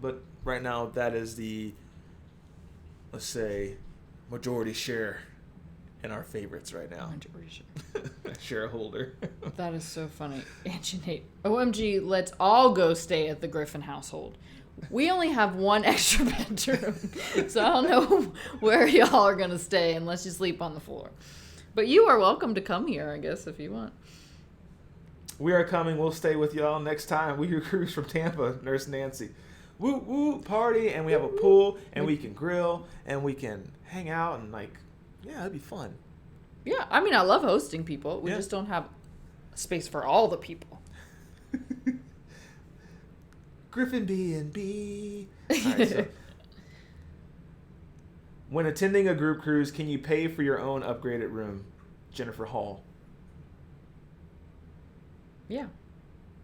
E: but right now that is the, let's say, majority share in our favorites right now.
D: Majority share.
E: Shareholder.
D: That is so funny. Angie Nate. OMG, let's all go stay at the Griffin household. We only have one extra bedroom, so I don't know where y'all are going to stay unless you sleep on the floor. But you are welcome to come here, I guess, if you want.
E: We are coming. We'll stay with y'all next time. We cruise from Tampa, Nurse Nancy. Woo, woo, party, and we have a pool, and we can grill, and we can hang out, and it'd be fun.
D: Yeah, I mean, I love hosting people. We just don't have space for all the people.
E: Griffin B&B. All right, so when attending a group cruise, can you pay for your own upgraded room? Jennifer Hall.
D: Yeah.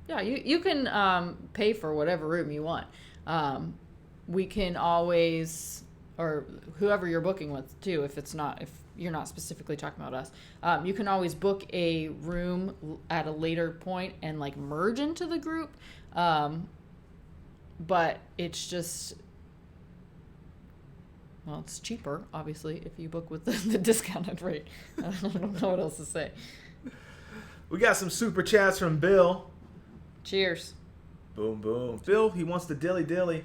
D: Yeah, you can pay for whatever room you want. We can always, or whoever you're booking with too, if you're not specifically talking about us, you can always book a room at a later point and merge into the group. But it's just, it's cheaper, obviously, if you book with the discounted rate. I don't know what else to say.
E: We got some super chats from Bill.
D: Cheers.
E: Boom, boom. Bill, he wants the dilly dilly.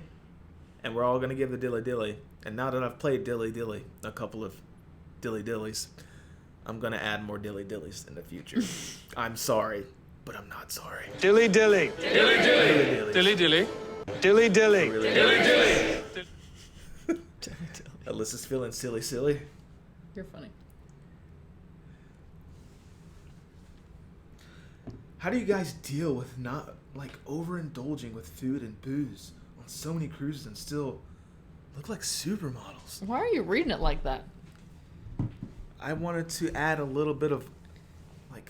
E: And we're all going to give the dilly dilly. And now that I've played dilly dilly, a couple of dilly dillies, I'm going to add more dilly dillies in the future. I'm sorry, but I'm not sorry.
G: Dilly dilly. Dilly dilly. Dilly dilly. Dilly dilly.
E: Dilly dilly. Alyssa's feeling silly.
D: You're funny.
E: How do you guys deal with not overindulging with food and booze on so many cruises and still look like supermodels?
D: Why are you reading it like that?
E: I wanted to add a little bit of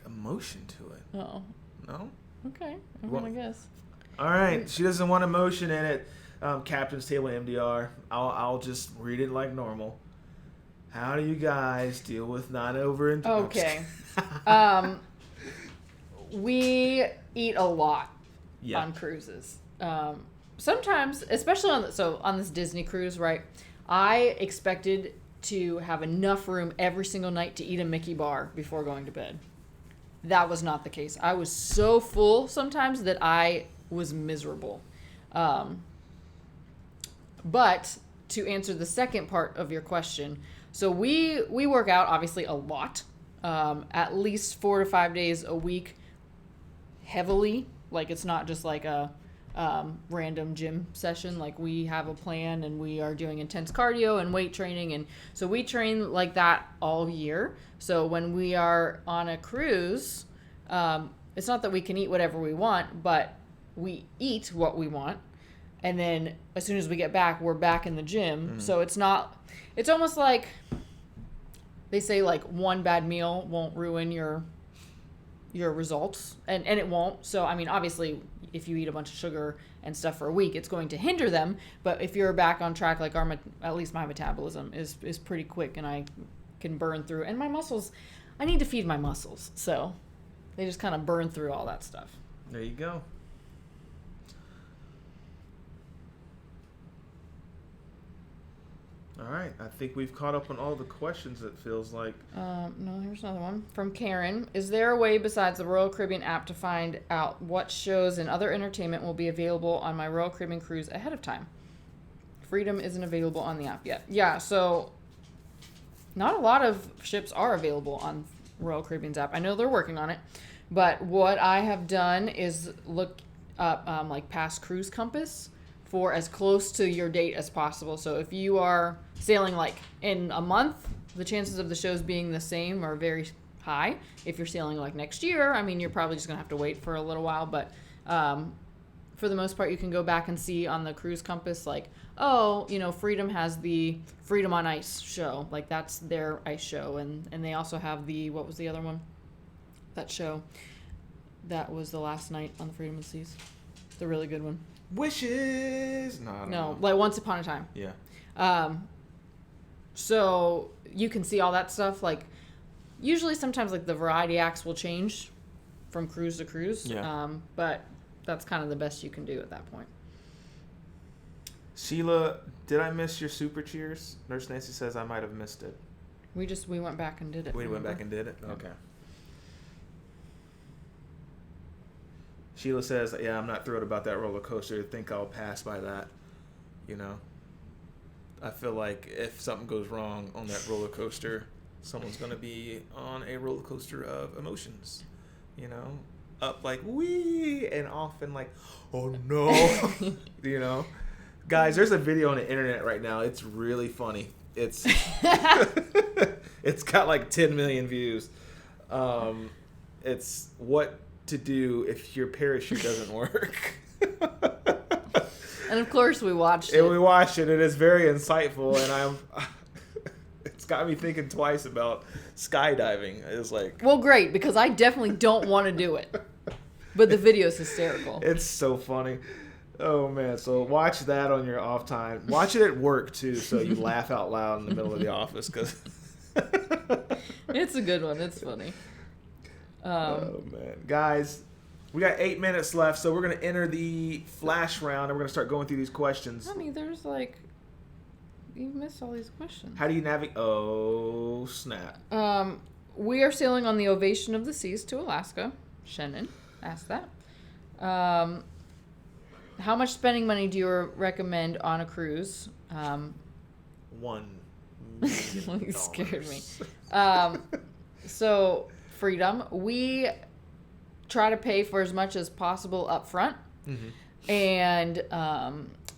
E: emotion to it.
D: Oh.
E: No?
D: Okay. I'm gonna guess.
E: All right. She doesn't want emotion in it. Captain's Table MDR. I'll just read it like normal. How do you guys deal with not overindulging?
D: Okay. We eat a lot on cruises. Sometimes, especially on this Disney cruise, right? I expected to have enough room every single night to eat a Mickey bar before going to bed. That was not the case. I was so full sometimes that I was miserable. But to answer the second part of your question, so we work out obviously a lot, at least 4 to 5 days a week. Heavily, it's not just a random gym session. We have a plan and we are doing intense cardio and weight training, and so we train like that all year. So when we are on a cruise, it's not that we can eat whatever we want, but we eat what we want, and then as soon as we get back, we're back in the gym. So it's almost like they say one bad meal won't ruin your results, and it won't. So I mean, obviously if you eat a bunch of sugar and stuff for a week, it's going to hinder them, but if you're back on track, at least my metabolism is pretty quick, and I can burn through, and my muscles, I need to feed my muscles, so they just kind of burn through all that stuff.
E: There you go. All right, I think we've caught up on all the questions, it feels like.
D: No, here's another one from Karen. Is there a way besides the Royal Caribbean app to find out what shows and other entertainment will be available on my Royal Caribbean cruise ahead of time? Freedom isn't available on the app yet. Yeah, so not a lot of ships are available on Royal Caribbean's app. I know they're working on it, but what I have done is look up past cruise compass for as close to your date as possible. So if you are sailing like in a month, the chances of the shows being the same are very high. If you're sailing like next year, I mean, you're probably just going to have to wait for a little while. But for the most part, you can go back and see on the cruise compass, like, oh, you know, Freedom has the Freedom on Ice show. Like, that's their ice show. And they also have the, what was the other one? That show that was the last night on the Freedom of the Seas. The really good one.
E: Wishes. No, I don't know.
D: Like Once Upon a Time.
E: Yeah.
D: So you can see all that stuff. Like, usually sometimes like the variety acts will change from cruise to cruise.
E: Yeah.
D: But that's kind of the best you can do at that point.
E: Sheila, did I miss your super cheers? Nurse Nancy says I might have missed it.
D: We went back and did it.
E: We went back and did it? Okay. Sheila says, yeah, I'm not thrilled about that roller coaster. I think I'll pass by that. You know, I feel like if something goes wrong on that roller coaster, someone's going to be on a roller coaster of emotions. You know, up like, wee, and off and like, oh no. You know, guys, there's a video on the internet right now. It's really funny. It's got like 10 million views. It's what to do if your parachute doesn't work.
D: And of course we watched it.
E: And we watched it. It is very insightful, and it's got me thinking twice about skydiving. It's like,
D: well, great, because I definitely don't want to do it, but the video is hysterical.
E: It's so funny. Oh man! So watch that on your off time. Watch it at work too, so you laugh out loud in the middle of the office, because
D: it's a good one. It's funny.
E: Oh man, guys, we got 8 minutes left, so we're gonna enter the flash round, and we're gonna start going through these questions.
D: Honey, there's like, you've missed all these questions.
E: How do you navigate? Oh snap!
D: We are sailing on the Ovation of the Seas to Alaska. Shannon asked that. How much spending money do you recommend on a cruise?
E: $1 million.
D: You scared me. So Freedom, we try to pay for as much as possible up front. Mm-hmm. And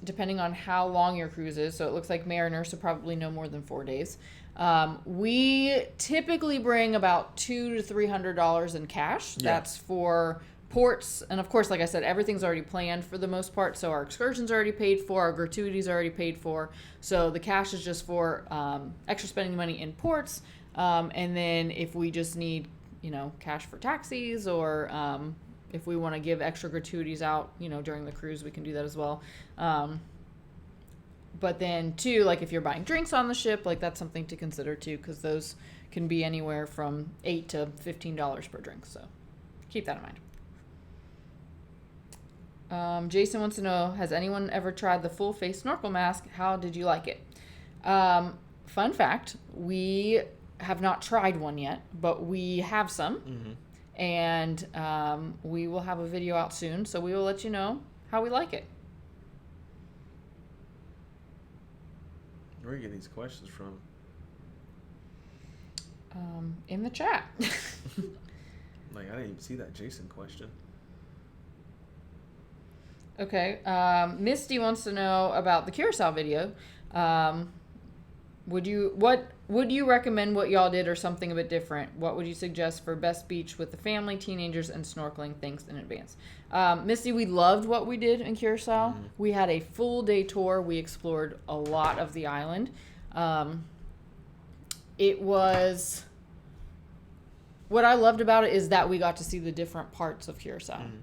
D: depending on how long your cruise is, so it looks like Mariner, so probably no more than 4 days. We typically bring about $200 to $300 in cash. Yeah. That's for ports, and of course, like I said, everything's already planned for the most part. So our excursions are already paid for, our gratuities are already paid for. So the cash is just for extra spending money in ports, and then if we just need, you know, cash for taxis, or if we want to give extra gratuities out, you know, during the cruise, we can do that as well. But then too, like if you're buying drinks on the ship, like that's something to consider too, because those can be anywhere from $8 to $15 per drink. So keep that in mind. Jason wants to know, has anyone ever tried the full face snorkel mask? How did you like it? Fun fact, we have not tried one yet, but we have some. Mm-hmm. And we will have a video out soon, so we will let you know how we like it.
E: Where are you getting these questions from?
D: In the chat.
E: Like, I didn't even see that Jason question.
D: Okay. Misty wants to know about the Curacao video. Would you recommend what y'all did or something a bit different? What would you suggest for best beach with the family, teenagers, and snorkeling? Thanks in advance. Misty, we loved what we did in Curacao. Mm-hmm. We had a full day tour. We explored a lot of the island. It was... What I loved about it is that we got to see the different parts of Curacao. Mm-hmm.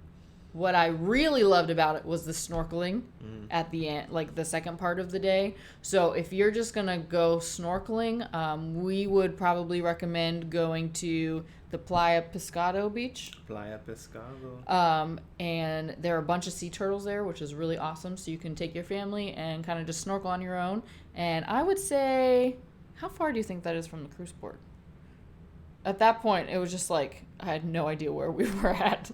D: What I really loved about it was the snorkeling at the end, like the second part of the day. So if you're just going to go snorkeling, we would probably recommend going to the Playa Pescado beach.
E: Playa Pescado.
D: And there are a bunch of sea turtles there, which is really awesome. So you can take your family and kind of just snorkel on your own. And I would say, how far do you think that is from the cruise port? At that point, it was just like, I had no idea where we were at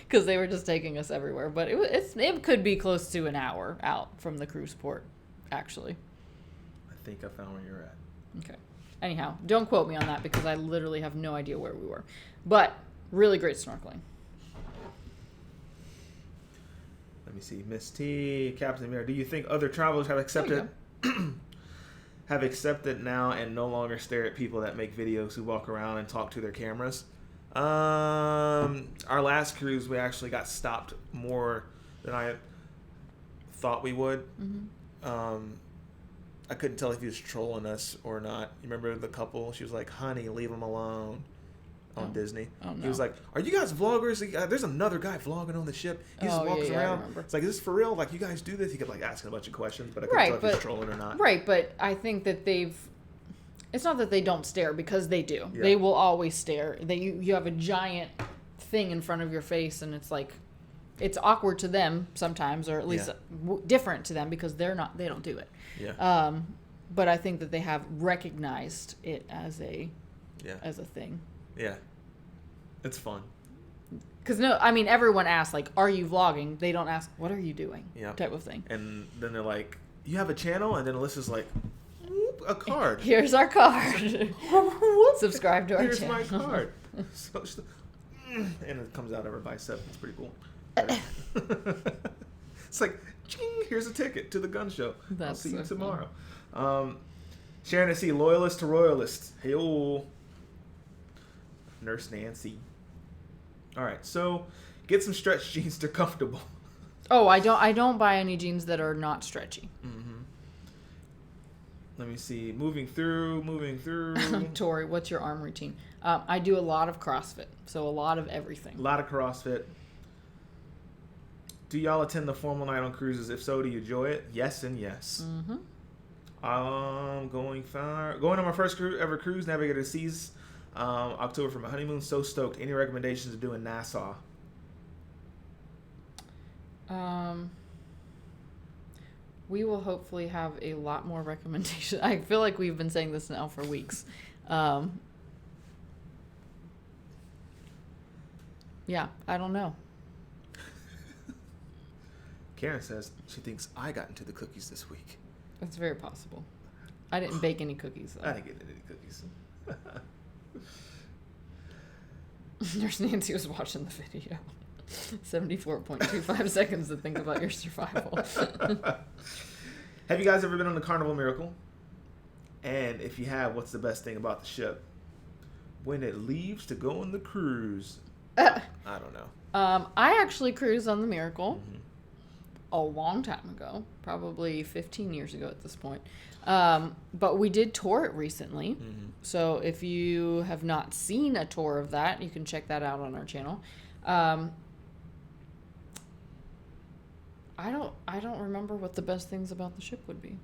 D: because they were just taking us everywhere. But it could be close to an hour out from the cruise port, actually.
E: I think I found where you're at.
D: Okay. Anyhow, don't quote me on that because I literally have no idea where we were. But really great snorkeling.
E: Let me me see. Miss T, Captain Mirror. Do you think other travelers have accepted now and no longer stare at people that make videos who walk around and talk to their cameras? Our last cruise, we actually got stopped more than I thought we would. I couldn't tell if he was trolling us or not. You remember the couple? She was like, "Honey, leave him alone." On Disney.
D: Oh, no.
E: He was like, "Are you guys vloggers? There's another guy vlogging on the ship. He just walks around." It's like, "Is this for real? Like, you guys do this?" He kept like asking a bunch of questions, but I couldn't tell if he was trolling or not.
D: Right, but I think that it's not that they don't stare, because they do.
E: Yeah.
D: They will always stare. You have a giant thing in front of your face, and it's like, it's awkward to them sometimes, or at least different to them, because they don't do it.
E: Yeah.
D: But I think that they have recognized it as a thing.
E: Yeah. It's fun.
D: Because everyone asks, like, "Are you vlogging?" They don't ask, "What are you doing?" Type of thing.
E: And then they're like, "You have a channel?" And then Alyssa's like, "Whoop, a card.
D: Here's our card. Subscribe to our
E: Here's
D: channel.
E: my card." And it comes out of her bicep. It's pretty cool. It's like, ching, here's a ticket to the gun show. I'll see you tomorrow. Sharon C, loyalist to royalist. Hey-o. Nurse Nancy. All right, so get some stretch jeans. They're comfortable.
D: Oh, I don't buy any jeans that are not stretchy.
E: Let me see. Moving through.
D: Tori, what's your arm routine? I do a lot of CrossFit, so a lot of everything.
E: A lot of CrossFit. Do y'all attend the formal night on cruises? If so, do you enjoy it? Yes and yes. Going on my first ever cruise, navigated the seas, October for my honeymoon. So stoked. Any recommendations to do in Nassau?
D: We will hopefully have a lot more recommendations. I feel like we've been saying this now for weeks. Yeah, I don't know.
E: Karen says she thinks I got into the cookies this week.
D: That's very possible. I didn't bake any cookies, though.
E: I didn't get any cookies.
D: Nurse Nancy was watching the video. 74.25 seconds to think about your survival.
E: Have you guys ever been on the Carnival Miracle? And if you have, what's the best thing about the ship? When it leaves to go on the cruise. I don't know.
D: I actually cruised on the Miracle a long time ago, probably 15 years ago at this point. But we did tour it recently. So if you have not seen a tour of that, you can check that out on our channel. I don't remember what the best things about the ship would be.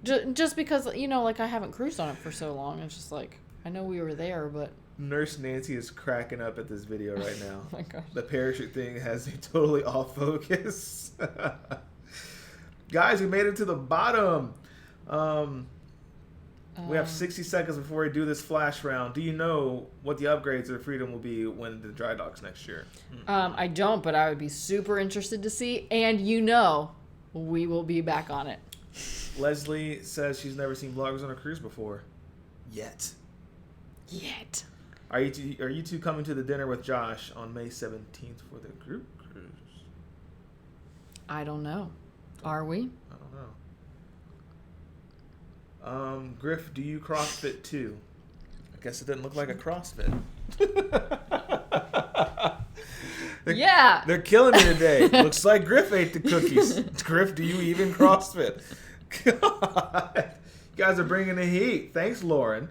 D: Just because, like, I haven't cruised on it for so long. It's just like, I know we were there, but...
E: Nurse Nancy is cracking up at this video right now.
D: Oh my gosh.
E: The parachute thing has me totally off focus. Guys, we made it to the bottom. We have 60 seconds before we do this flash round. Do you know what the upgrades of the Freedom will be when the dry docks next year?
D: I don't, but I would be super interested to see. And we will be back on it.
E: Leslie says she's never seen vloggers on a cruise before. Yet. Are you two coming to the dinner with Josh on May 17th for the group cruise?
D: I don't know. Are we?
E: I don't know. Griff, do you CrossFit too? I guess it didn't look like a CrossFit.
D: Yeah.
E: They're killing me today. Looks like Griff ate the cookies. Griff, do you even CrossFit? God. You guys are bringing the heat. Thanks, Lauren.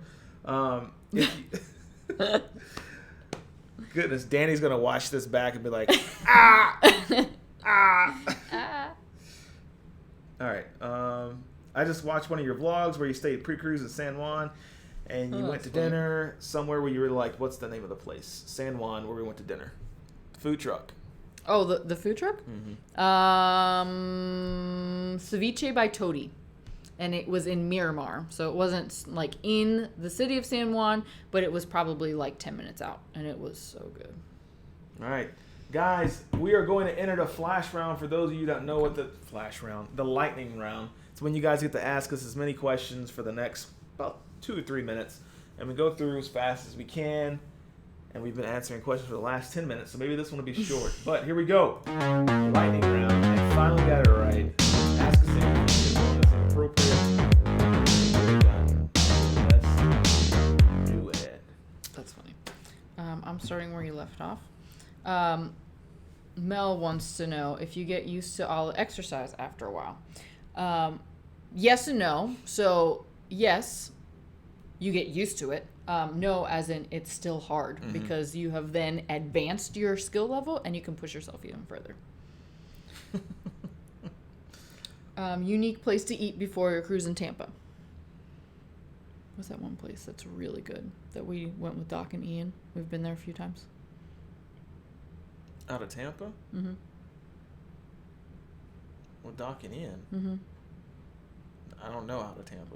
E: Goodness, Danny's going to watch this back and be like, ah! All right. I just watched one of your vlogs where you stayed pre-cruise in San Juan, and you went to dinner somewhere where you were like, what's the name of the place? San Juan, where we went to dinner. Food truck.
D: Oh, the food truck? Ceviche by Toti. And it was in Miramar. So it wasn't like in the city of San Juan, but it was probably like 10 minutes out. And it was so good.
E: All right. Guys, we are going to enter the flash round. For those of you that know what the flash round, the lightning round. It's when you guys get to ask us as many questions for the next about 2 or 3 minutes. And we go through as fast as we can. And we've been answering questions for the last 10 minutes, so maybe this one will be short. But here we go. Lightning round. And finally got it right. Ask us any question that's inappropriate. We're done. Let's do it.
D: That's funny. I'm starting where you left off. Mel wants to know if you get used to all the exercise after a while. Yes and no. So, yes, you get used to it. No, as in it's still hard because you have then advanced your skill level and you can push yourself even further. Unique place to eat before your cruise in Tampa. What's that one place that's really good that we went with Doc and Ian? We've been there a few times.
E: Out of Tampa?
D: Mm-hmm.
E: Well, Doc and Ian?
D: Mm-hmm.
E: I don't know out of Tampa.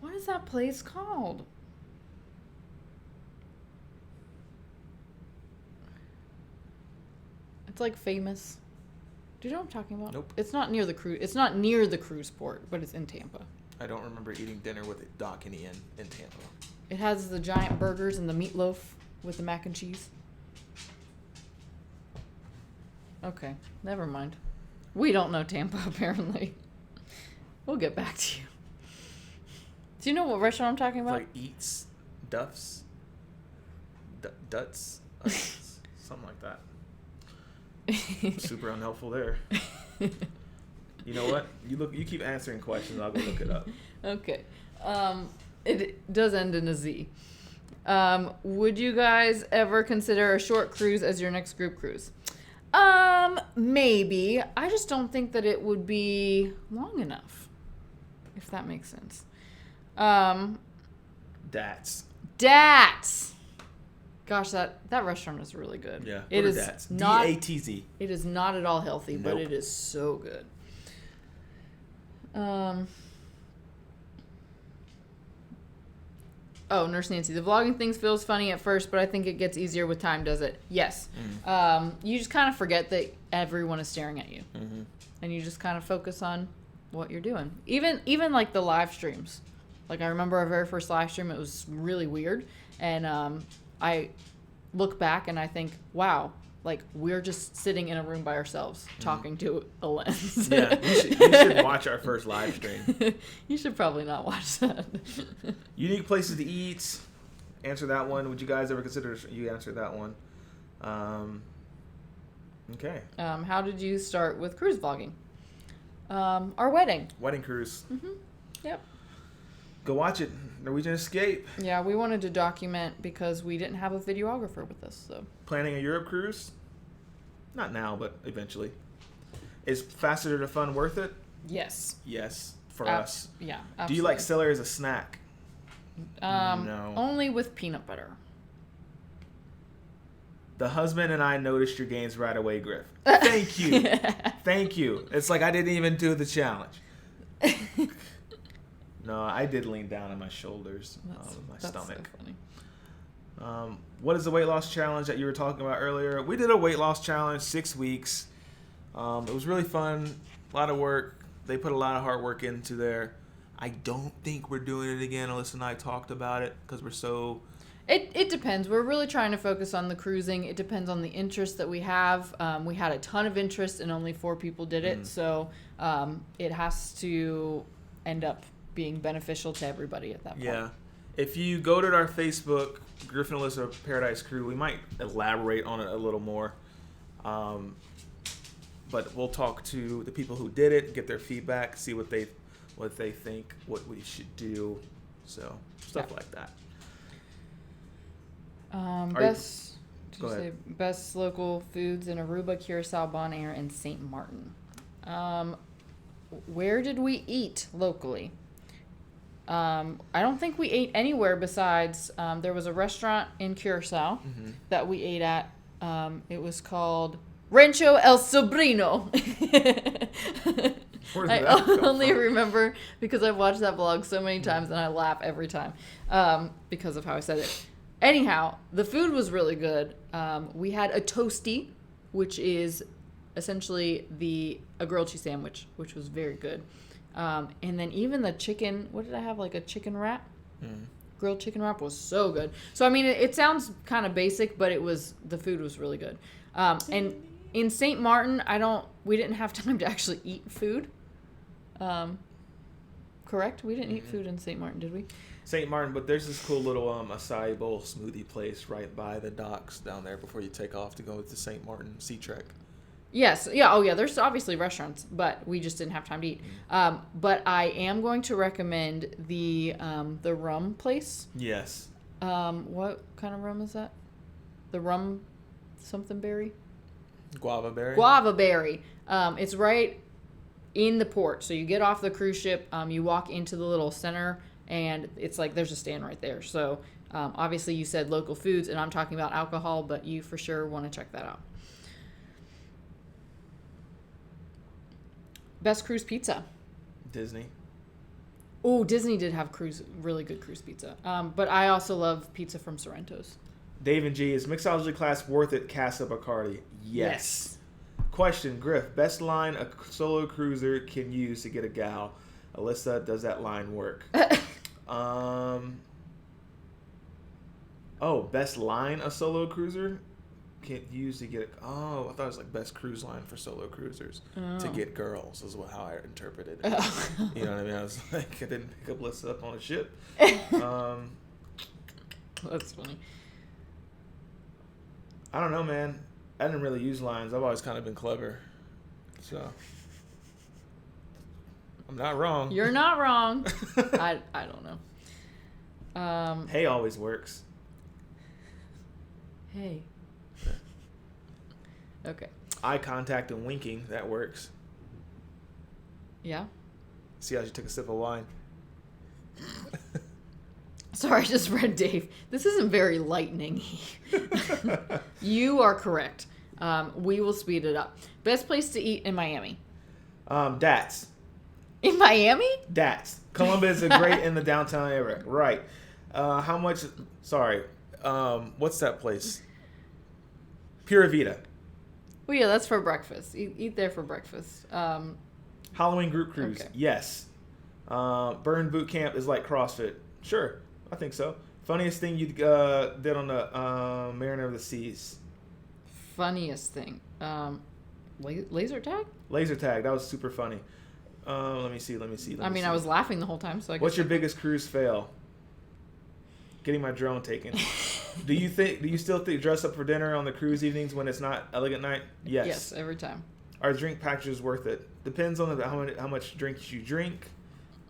D: What is that place called? It's like famous. Do you know what I'm talking about?
E: Nope.
D: It's not near the cruise. It's not near the cruise port, but it's in Tampa.
E: I don't remember eating dinner with Doc and Ian in Tampa.
D: It has the giant burgers and the meatloaf with the mac and cheese. Okay, never mind. We don't know Tampa, apparently. We'll get back to you. Do you know what restaurant I'm talking
E: It's
D: about?
E: like Eats, Duffs, Duts, something like that. Super unhelpful there. You know what? You keep answering questions. I'll go look it up.
D: Okay. It does end in a Z. Would you guys ever consider a short cruise as your next group cruise? Maybe. I just don't think that it would be long enough, if that makes sense.
E: Dats.
D: Gosh, that restaurant is really good.
E: Yeah.
D: It is
E: Dats.
D: not
E: D-A-T-Z.
D: It is not at all healthy, but
E: Nope.
D: it is so good. Oh, Nurse Nancy. The vlogging thing feels funny at first, but I think it gets easier with time, does it? Yes. You just kind of forget that everyone is staring at you.
E: Mm-hmm.
D: And you just kind of focus on what you're doing. Even like the live streams. Like, I remember our very first live stream, it was really weird. And I look back and I think, wow, like, we're just sitting in a room by ourselves talking to a lens.
E: Yeah, you should watch our first live stream.
D: You should probably not watch that.
E: Unique places to eat. Answer that one. Would you guys ever consider? You answered that one. Okay.
D: How did you start with cruise vlogging? Our wedding.
E: Wedding cruise.
D: Mm-hmm. Yep.
E: Go watch it. Norwegian Escape.
D: Yeah, we wanted to document because we didn't have a videographer with us. So
E: Planning a Europe cruise. Not now, but eventually. Is Faster to Fun worth it?
D: yes.
E: Yes, for us.
D: Yeah. Absolutely.
E: Do you like celery as a snack? No.
D: Only with peanut butter.
E: The husband and I noticed your gains right away, Griff. Thank you. Thank you. It's like I didn't even do the challenge. No, I did lean down on my shoulders, my stomach.
D: So funny.
E: What is the weight loss challenge that you were talking about earlier? We did a weight loss challenge, 6 weeks. It was really fun, a lot of work. They put a lot of hard work into there. I don't think we're doing it again. Alyssa and I talked about it because we're so...
D: It depends. We're really trying to focus on the cruising. It depends on the interest that we have. We had a ton of interest and only 4 people did it. So it has to end up being beneficial to everybody at that point.
E: Yeah. If you go to our Facebook, Griff and Alyssa Paradise Crew, we might elaborate on it a little more. But we'll talk to the people who did it, get their feedback, see what they think, what we should do. So stuff like that.
D: Best local foods in Aruba, Curacao, Bonaire, and St. Martin. Where did we eat locally? I don't think we ate anywhere besides there was a restaurant in Curacao that we ate at. It was called Rancho El Sobrino. I only remember because I've watched that vlog so many times and I laugh every time because of how I said it. Anyhow, the food was really good. We had a toasty, which is essentially a grilled cheese sandwich, which was very good. And then even the chicken, what did I have? Like a chicken wrap? grilled chicken wrap was so good. So I mean, it sounds kind of basic, but the food was really good. And in St. Martin, we didn't have time to actually eat food. Correct? We didn't eat food in St. Martin, did we?
E: St. Martin, but there's this cool little acai bowl smoothie place right by the docks down there before you take off to go to St. Martin Sea Trek.
D: Yes. Yeah. Oh, yeah. There's obviously restaurants, but we just didn't have time to eat. But I am going to recommend the rum place.
E: Yes.
D: What kind of rum is that? The rum something berry?
E: Guava berry.
D: Guava berry. It's right in the port. So you get off the cruise ship, you walk into the little center, and it's like there's a stand right there. So obviously you said local foods, and I'm talking about alcohol, but you for sure want to check that out. Best cruise pizza.
E: Disney.
D: Oh, Disney did have really good cruise pizza. But I also love pizza from Sorrento's.
E: Dave and G, is mixology class worth it? Casa Bacardi. Yes. Question, Griff. Best line a solo cruiser can use to get a gal. Alyssa, does that line work? Best line a solo cruiser can use to get. I thought it was like best cruise line for solo cruisers to get girls is how I interpreted it. You know what I mean? I was like, I didn't pick up Alyssa up on a ship.
D: That's funny.
E: I don't know, man. I didn't really use lines. I've always kind of been clever, so I'm not wrong.
D: You're not wrong. I don't know.
E: Hey always works.
D: Hey. Okay.
E: Eye contact and winking, that works.
D: Yeah.
E: See how she took a sip of wine?
D: Sorry, I just read Dave. This isn't very lightning. You are correct. We will speed it up. Best place to eat in Miami?
E: Dats.
D: In Miami?
E: Dats. Columbus is great in the downtown area. Right. How much? Sorry. What's that place? Pura Vida.
D: Well, yeah, that's for breakfast. Eat there for breakfast.
E: Halloween group cruise.
D: Okay.
E: Yes. Burn boot camp is like CrossFit. Sure. I think so. Funniest thing you did on the Mariner of the Seas.
D: Funniest thing. Laser tag?
E: Laser tag. That was super funny. Let me see.
D: I was laughing the whole time. So I guess.
E: What's your biggest cruise fail? Getting my drone taken. Do you still dress up for dinner on the cruise evenings when it's not Elegant Night? Yes.
D: Yes, every time.
E: Are drink packages worth it? Depends on how much drinks you drink.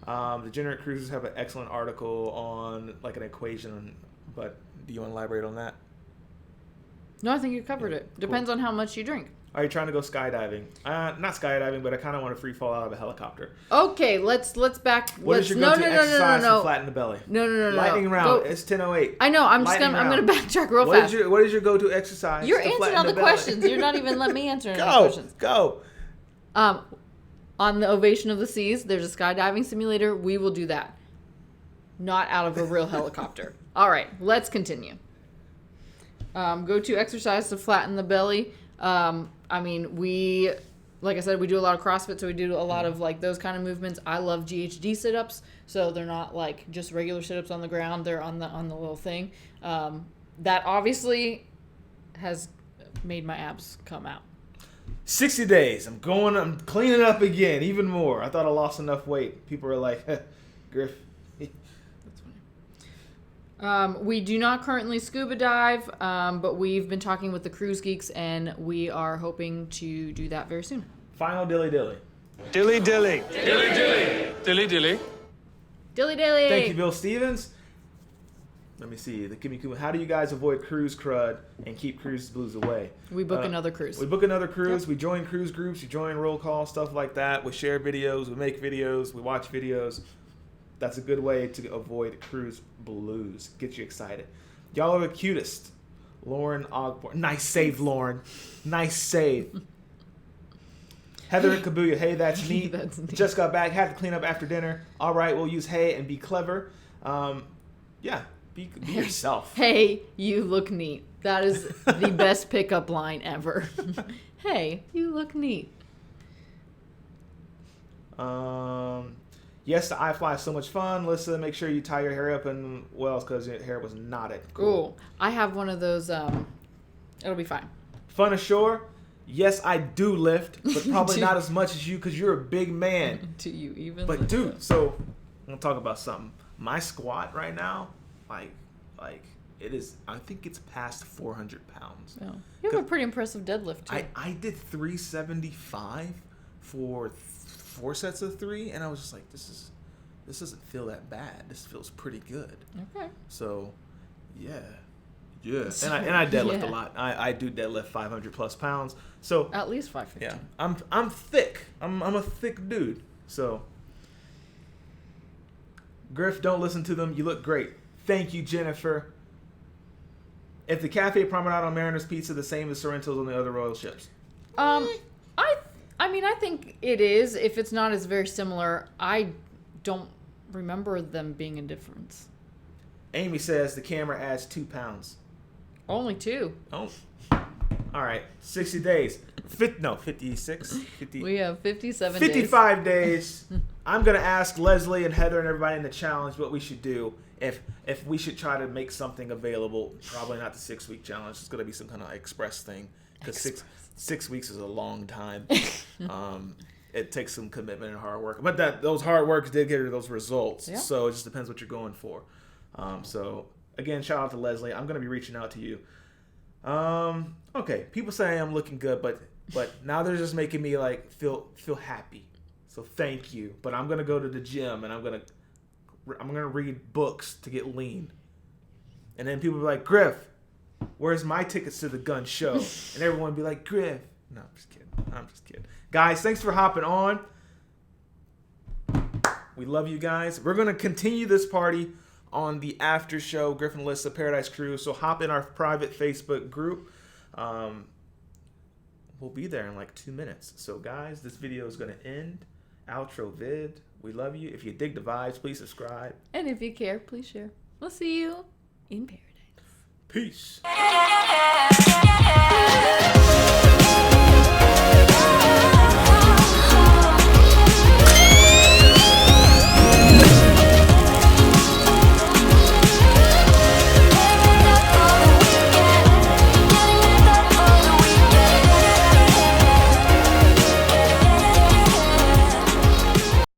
E: The Degenerate Cruises have an excellent article on like an equation, but do you want to elaborate on that?
D: No, I think you covered it. Depends on how much you drink.
E: Are you trying to go skydiving? Not skydiving, but I kind of want to free fall out of a helicopter.
D: Okay, let's back.
E: What is your go-to exercise to flatten the belly?
D: No.
E: Lightning round. It's 10:08.
D: I know. I'm gonna backtrack real fast.
E: What is your go-to exercise?
D: You're answering all the questions. You're not even letting me answer any questions.
E: Go.
D: On the Ovation of the Seas, there's a skydiving simulator. We will do that. Not out of a real helicopter. All right, let's continue. Go-to exercise to flatten the belly. Like I said, we do a lot of CrossFit, so we do a lot of like those kind of movements. I love GHD sit-ups, so they're not like just regular sit-ups on the ground. They're on the little thing. That obviously has made my abs come out.
E: 60 days. I'm cleaning up again, even more. I thought I lost enough weight. People are like, Griff.
D: That's funny. We do not currently scuba dive, but we've been talking with the cruise geeks, and we are hoping to do that very soon.
E: Final dilly dilly.
G: Dilly dilly. Dilly dilly. Dilly dilly.
D: Dilly dilly.
E: Thank you, Bill Stevens. Let me see. How do you guys avoid cruise crud and keep cruise blues away?
D: We book another cruise.
E: Yep. We join cruise groups. We join roll call, stuff like that. We share videos. We make videos. We watch videos. That's a good way to avoid cruise blues. Get you excited. Y'all are the cutest. Lauren Ogborn. Nice save, Lauren. Nice save. Heather and Kabuya. Hey, that's neat.
D: That's neat.
E: Just got back. Had to clean up after dinner. All right, we'll use hey and be clever. Yeah. Be yourself.
D: Hey, you look neat. That is the best pickup line ever. Hey, you look neat.
E: Yes, the iFly is so much fun. Alyssa, make sure you tie your hair up in wells because your hair was knotted.
D: Cool. I have one of those. It'll be fine.
E: Fun ashore. Yes, I do lift, but probably not as much as you because you're a big man.
D: Do you even?
E: But dude, so I'm gonna talk about something. My squat right now, like it is. I think it's past 400 pounds.
D: Yeah. You have a pretty impressive deadlift too.
E: I did 375 for 4 sets of 3, and I was just like, this doesn't feel that bad. This feels pretty good.
D: Okay.
E: So, yeah. And I deadlift a lot. I do deadlift 500 plus pounds. So
D: at least 550.
E: Yeah. I'm thick. I'm a thick dude. So, Griff, don't listen to them. You look great. Thank you, Jennifer. If the Cafe Promenade on Mariner's Pizza the same as Sorrento's on the other royal ships?
D: I mean, I think it is. If it's not as very similar, I don't remember them being a difference.
E: Amy says the camera adds 2 pounds.
D: Only 2.
E: Oh. All right. 60 days. 56. 50.
D: We have 57
E: 55 days. I'm going to ask Leslie and Heather and everybody in the challenge what we should do. If we should try to make something available. Probably not the 6-week challenge. It's going to be some kind of express thing. Because 6 weeks is a long time. It takes some commitment and hard work. But those hard works did get her those results. Yeah. So it just depends what you're going for. So, again, shout out to Leslie. I'm going to be reaching out to you. Okay, people say I'm looking good, but now they're just making me like feel happy. So thank you. But I'm going to go to the gym and I'm going to read books to get lean. And then people be like, Griff, where's my tickets to the gun show? And everyone would be like, Griff. No, I'm just kidding. Guys, thanks for hopping on. We love you guys. We're going to continue this party on the after show, Griff and Alyssa Paradise Cruise. So hop in our private Facebook group. We'll be there in like 2 minutes. So guys, this video is going to end. Outro vid. We love you. If you dig the vibes, please subscribe.
D: And if you care, please share. We'll see you in paradise.
E: Peace.